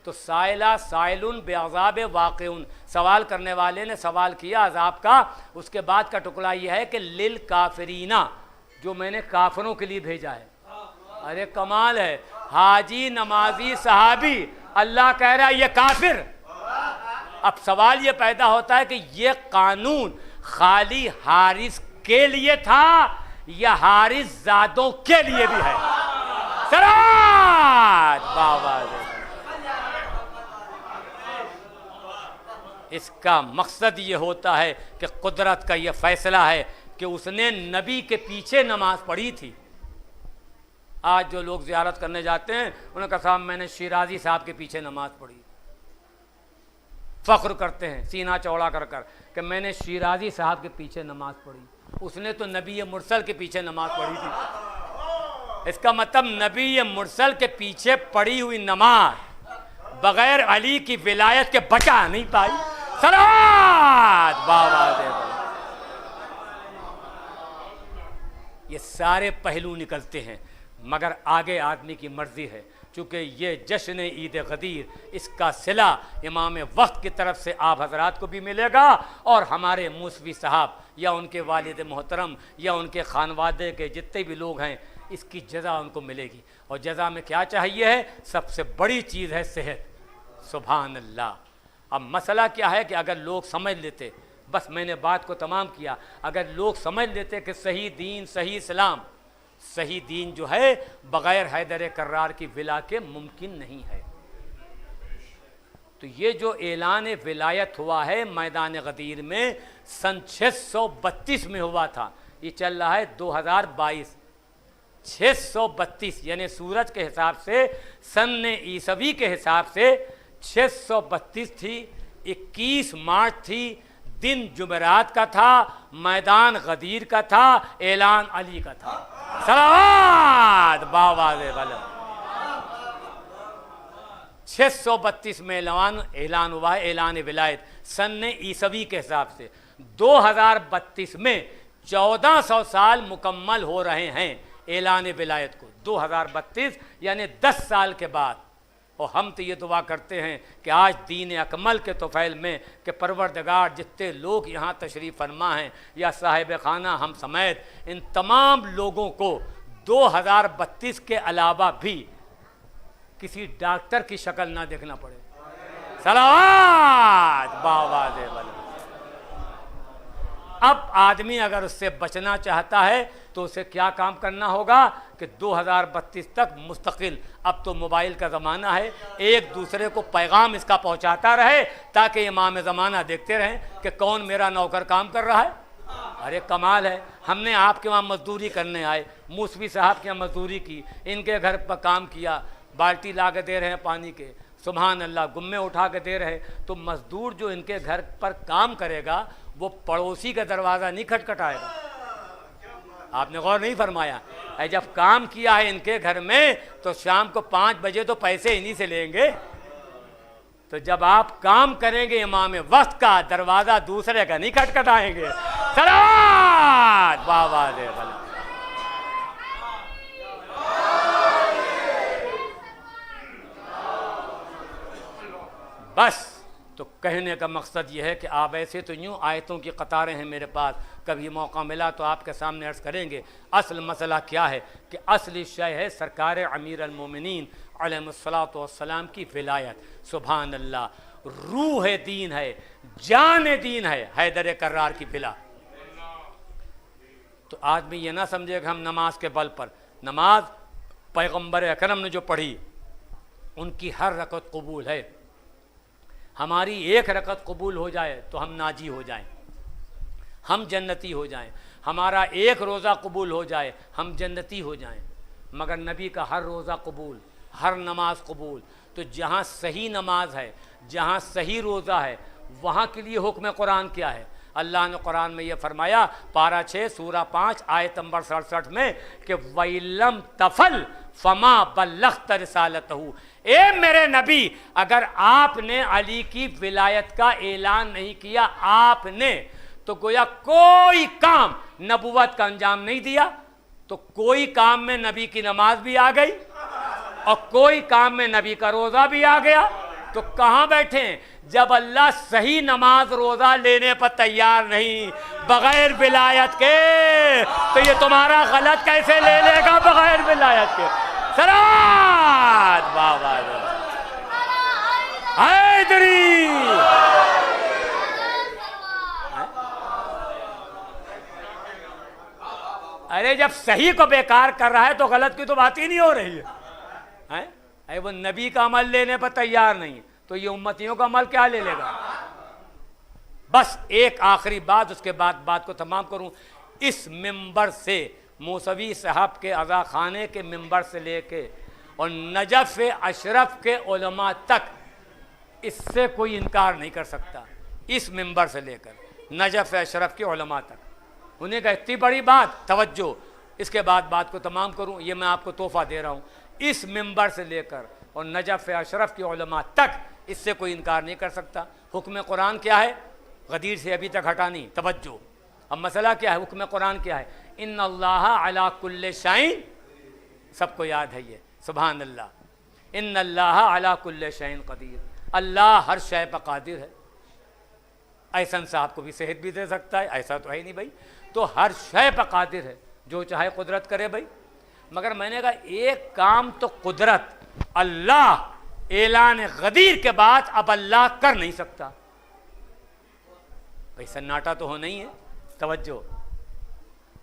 तो साइला साइलुन बेअज़ाब वाक़िउन, सवाल करने वाले ने सवाल किया अजाब का। उसके बाद का टुकड़ा यह है कि लिल काफिरीना, जो मैंने काफिरों के लिए भेजा है। अरे कमाल है, हाजी नमाजी सहाबी, अल्लाह कह रहा है ये काफिर। अब सवाल ये पैदा होता है कि ये कानून खाली हारिस के लिए था या हारिस ज़ादों के लिए भी है? सराज बाबा, इसका मकसद ये होता है कि कुदरत का ये फैसला है कि उसने नबी के पीछे नमाज पढ़ी थी। आज जो लोग ज़ियारत करने जाते हैं उन्होंने कहा साहब मैंने शिराजी साहब के पीछे नमाज पढ़ी, फ़ख्र करते हैं सीना चौड़ा कर कर कि मैंने शिराजी साहब के पीछे नमाज पढ़ी। उसने तो नबी मुरसल के पीछे नमाज पढ़ी थी। इसका मतलब नबी मुरसल के पीछे पढ़ी हुई नमाज बगैर अली की विलायत के बचा नहीं पाई। सलात बाबा दे, ये सारे पहलू निकलते हैं, मगर आगे आदमी की मर्जी है। चूँकि ये जश्न ईद गदीर, इसका सिला इमाम वक्त की तरफ से आप हजरात को भी मिलेगा और हमारे मूसवी साहब या उनके वालिद मोहतरम या उनके खानवादे के जितने भी लोग हैं, इसकी जज़ा उनको मिलेगी। और जज़ा में क्या चाहिए है? सबसे बड़ी चीज़ है सेहत। सुभान अल्लाह। अब मसला क्या है कि अगर लोग समझ लेते, बस मैंने बात को तमाम किया, अगर लोग समझ लेते कि सही दीन, सही इस्लाम, सही दीन जो है बग़ैर हैदर कर्रार की विला के मुमकिन नहीं है। तो ये जो ऐलान विलायत हुआ है मैदान गदीर में सन 632 में हुआ था, ये चल रहा है 2022। 632 यानी सूरज के हिसाब से, सन ईसवी के हिसाब से 632 थी। 21 मार्च थी, दिन जुमेरात का था, मैदान गदीर का था, ऐलान अली का था। सलावत बाबा दे वाला। 632 में ऐलान हुआ है, ऐलान विलायत सन ईसवी के हिसाब से। 2032 में 1400 साल मुकम्मल हो रहे हैं ऐलान विलायत को। 2032 यानी 10 साल के बाद। और हम तो ये दुआ करते हैं कि आज दीन अकमल के तोफ़ैल में कि परवरदिगार जितने लोग यहाँ तशरीफ़ फरमा हैं या साहिब खाना हम समेत, इन तमाम लोगों को 2032 के अलावा भी किसी डॉक्टर की शक्ल ना देखना पड़े। सलावत बाबा दे वाला। अब आदमी अगर उससे बचना चाहता है तो उसे क्या काम करना होगा कि 2032 तक मुस्तकिल, अब तो मोबाइल का ज़माना है, एक दूसरे को पैगाम इसका पहुंचाता रहे ताकि इमाम ज़माना देखते रहें कि कौन मेरा नौकर काम कर रहा है। अरे कमाल है, हमने आपके वहाँ मजदूरी करने आए, मूसवी साहब के यहाँ मजदूरी की, इनके घर पर काम किया, बाल्टी ला के दे रहे हैं पानी के, सुभान अल्लाह, गुम्मे उठा के दे रहे। तो मजदूर जो इनके घर पर काम करेगा वो पड़ोसी का दरवाज़ा नहीं खटखटाएगा। आपने गौर नहीं फरमाया? जब काम किया है इनके घर में तो शाम को 5 बजे तो पैसे इन्हीं से लेंगे। तो जब आप काम करेंगे इमाम वक्त का, दरवाज़ा दूसरे का नहीं खटखटाएंगे। सलावत बाबा दे वाला। बस तो कहने का मकसद यह है कि आप ऐसे तो यूँ आयतों की कतारें हैं मेरे पास, कभी मौका मिला तो आपके सामने अर्ज़ करेंगे। असल मसला क्या है कि असली शय है सरकार अमीर अल-मोमिनीन अलैहिस्सलातु वस्सलाम की विलायत। सुभान अल्लाह, रूह दीन है, जान दीन है हैदर कर्रार की विला। तो आदमी ये ना समझे कि हम नमाज के बल पर, नमाज पैगम्बर अकरम ने जो पढ़ी उनकी हर रकत कबूल है। हमारी एक रकत कबूल हो जाए तो हम नाजी हो जाएं, हम जन्नती हो जाएं। हमारा एक रोज़ा कबूल हो जाए हम जन्नती हो जाएं। मगर नबी का हर रोज़ा कबूल, हर नमाज कबूल। तो जहाँ सही नमाज है, जहाँ सही रोज़ा है, वहाँ के लिए हुक्म कुरान क्या है? अल्लाह ने कुरान में ये फरमाया, पारा 6 सूरा 5 आयत नंबर 67 में कि वैलम तफल फमा बल्लग़्त रिसालतहू, ए मेरे नबी, अगर आपने अली की विलायत का ऐलान नहीं किया आपने, तो गोया कोई काम नबुवत का अंजाम नहीं दिया। तो कोई काम में नबी की नमाज भी आ गई और कोई काम में नबी का रोज़ा भी आ गया। तो कहाँ बैठे हैं? जब अल्लाह सही नमाज रोज़ा लेने पर तैयार नहीं बगैर विलायत के, तो ये तुम्हारा गलत कैसे ले लेगा बगैर विलायत के? सलात बाबा हैदरी। अरे जब सही को बेकार कर रहा है तो गलत की तो बात ही नहीं हो रही है, हैं? अरे वो नबी का अमल लेने पर तैयार नहीं है तो ये उम्मतियों का अमल क्या ले लेगा? बस एक आखिरी बात, उसके बाद बात को तमाम करूं। इस मिंबर से मौसवी साहब के अज़ा खाने के मिंबर से लेके और नजफ़ अशरफ के उलमा तक, इससे कोई इनकार नहीं कर सकता। इस मिंबर से लेकर नजफ़ अशरफ के उलमा तक, उन्हें का इतनी बड़ी बात, तवज्जो, इसके बाद बात को तमाम करूं, ये मैं आपको तोहफ़ा दे रहा हूं। इस मिंबर से लेकर और नजफ़ अशरफ के उलमा तक इससे कोई इनकार नहीं कर सकता। हुक्म कुरान क्या है? गदीर से अभी तक हटानी, तवज्जो। अब मसला क्या है? हुक्म कुरान क्या है? इन्नल्लाह अला कुल्ले शैइन, सबको याद है ये, सुभान अल्लाह। इन्नल्लाह अला कुल्ले शैइन कदीर, अल्लाह हर शय पर कादिर है। ऐसन साहब को भी सेहत भी दे सकता है, ऐसा तो है नहीं भाई। तो हर शय पर कादिर है, जो चाहे कुदरत करे भाई। मगर मैंने कहा एक काम तो कुदरत अल्लाह ऐलान गदीर के बाद अब अल्लाह कर नहीं सकता भाई, सन्नाटा तो होना ही है। तवज्जो,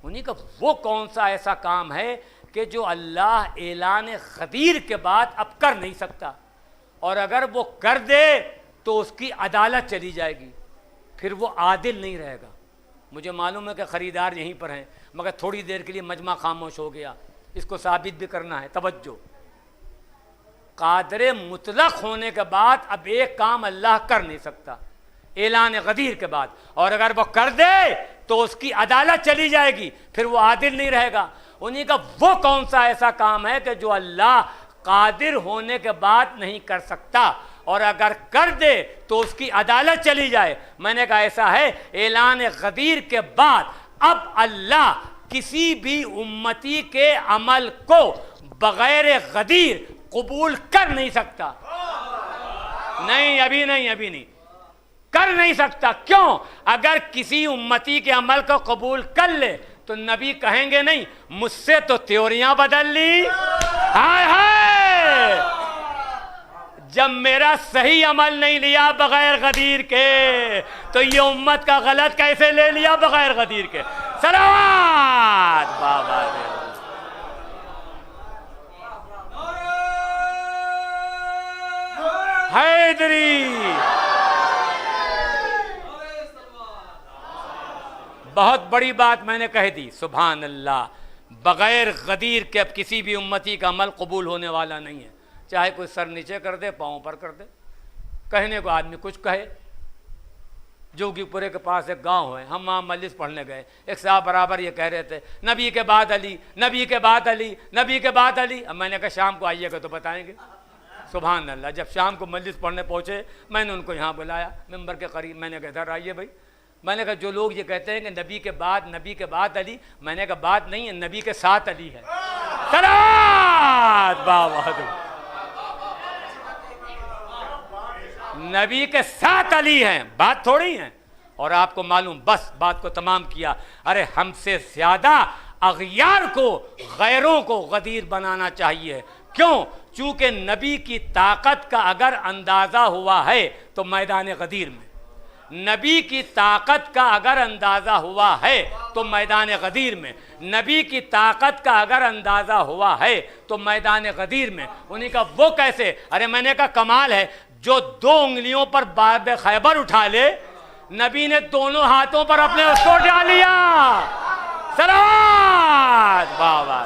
उन्हीं का वो कौन सा ऐसा काम है कि जो अल्लाह ऐलान गदीर के बाद अब कर नहीं सकता, और अगर वो कर दे तो उसकी अदालत चली जाएगी, फिर वो आदिल नहीं रहेगा। मुझे मालूम है कि ख़रीदार यहीं पर हैं, मगर थोड़ी देर के लिए मजमा खामोश हो गया, इसको साबित भी करना है। तवज्जो, कादर मुतलक होने के बाद अब एक काम अल्लाह कर नहीं सकता ऐलान गदीर के बाद, और अगर वो कर दे तो उसकी अदालत चली जाएगी, फिर वो आदिल नहीं रहेगा। उन्हीं का वो कौन सा ऐसा काम है कि जो अल्लाह कादिर होने के बाद नहीं कर सकता, और अगर कर दे तो उसकी अदालत चली जाए। मैंने कहा ऐसा है, ऐलान गदीर के बाद अब अल्लाह किसी भी उम्मती के अमल को बगैर गदीर कबूल कर नहीं सकता। नहीं, अभी नहीं, अभी नहीं कर नहीं सकता। क्यों? अगर किसी उम्मती के अमल को कबूल कर ले तो नबी कहेंगे नहीं मुझसे तो त्योरियां बदल ली, हाय हाय, जब मेरा सही अमल नहीं लिया बगैर गदीर के तो ये उम्मत का गलत कैसे ले लिया बगैर गदीर के? सलावत बाबा हैदरी। बहुत बड़ी बात मैंने कह दी, सुभान अल्लाह। बगैर गदीर के अब किसी भी उम्मती का अमल कबूल होने वाला नहीं है, चाहे कोई सर नीचे कर दे, पाँव पर कर दे। कहने को आदमी कुछ कहे। जोगीपुरे के पास एक गांव है, हम वहाँ मजलिस पढ़ने गए, एक साहब बराबर ये कह रहे थे नबी के बाद अली, नबी के बाद अली, नबी के बाद अली। अब मैंने कहा शाम को आइएगा तो बताएंगे। सुभान अल्लाह। जब शाम को मजलिस पढ़ने पहुँचे, मैंने उनको यहाँ बुलाया मिंबर के करीब। मैंने कहा इधर आइए भाई। मैंने कहा जो लोग ये कहते हैं कि नबी के बाद अली, मैंने कहा बात नहीं है, नबी के साथ अली है। सलात बाबा, नबी के साथ अली हैं, बात थोड़ी है। और आपको मालूम, बस बात को तमाम किया, अरे हमसे ज्यादा अगयार को, गैरों को गदीर बनाना चाहिए। क्यों? चूंकि नबी की ताकत का अगर अंदाजा हुआ है तो मैदान गदीर में, नबी की ताकत का अगर अंदाजा हुआ है तो मैदान गदीर में, नबी की ताकत का अगर अंदाजा हुआ है तो मैदान गदीर में। उन्हीं का वो कैसे? अरे मैंने कहा कमाल है, जो 2 उंगलियों पर बाब खैबर उठा ले, नबी ने दोनों हाथों पर अपने उसको उठा लिया। सलात बाबा।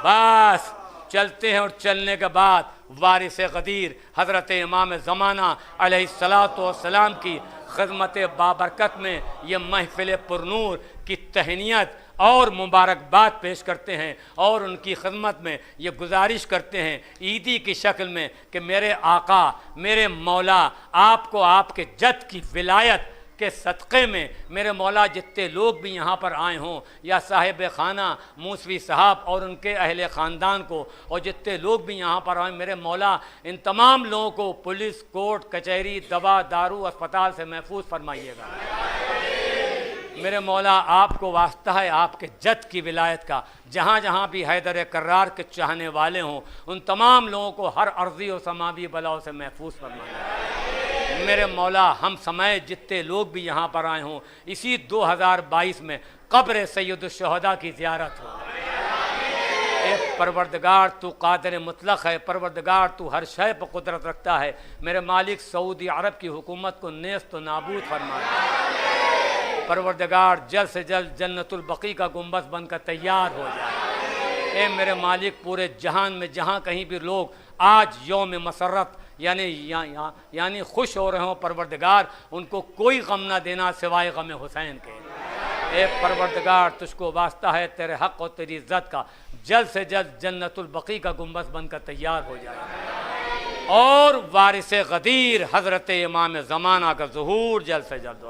बस चलते हैं, और चलने के बाद वारिस गदीर हज़रत इमाम ज़माना अलैहिस्सलातु वस्सलाम की खिदमत बाबरकत में ये महफिल पुरनूर की तहनीत और मुबारकबाद पेश करते हैं और उनकी खिदमत में ये गुजारिश करते हैं ईदी की शक्ल में कि मेरे आका मेरे मौला आपको आपके जद की विलायत के सदक़े में मेरे मौला जितने लोग भी यहाँ पर आए हों या साहिब खाना मूसवी साहब और उनके अहले ख़ानदान को और जितने लोग भी यहाँ पर आए मेरे मौला इन तमाम लोगों को पुलिस कोर्ट कचहरी दवा दारू अस्पताल से महफूज फरमाइएगा। मेरे मौला आपको वास्ता है आपके जद की विलायत का, जहाँ जहाँ भी हैदर कर्रार के चाहने वाले हों उन तमाम लोगों को हर अर्ज़ी और समावी बलाओं से महफूज फरमाइएगा। मेरे मौला हम समय जितने लोग भी यहाँ पर आए हों इसी 2022 में कब्र सैयदुश्शुहदा की ज़ियारत हो। ए परवरदिगार तू कादिर मुतलक है, परवरदिगार तू हर शय पर कुदरत रखता है। मेरे मालिक सऊदी अरब की हुकूमत को नेस्त नाबूद फरमाए। परवरदिगार जल्द से जल्द जन्नतुल बकी का गुंबद बनकर तैयार हो जाए। ए मेरे मालिक पूरे जहान में जहाँ कहीं भी लोग आज यौम मसरत यानी खुश हो रहे हों परवरदिगार उनको कोई गम ना देना सिवाय गम हुसैन के। ए परवरदिगार तुझको वास्ता है तेरे हक़ और तेरी इज़्ज़त का जल्द से जल्द जन्नतुल बकी का गुंबद बनकर तैयार हो जाए और वारिस गदीर हज़रत इमाम ज़माना का ज़हूर जल्द से जल्द।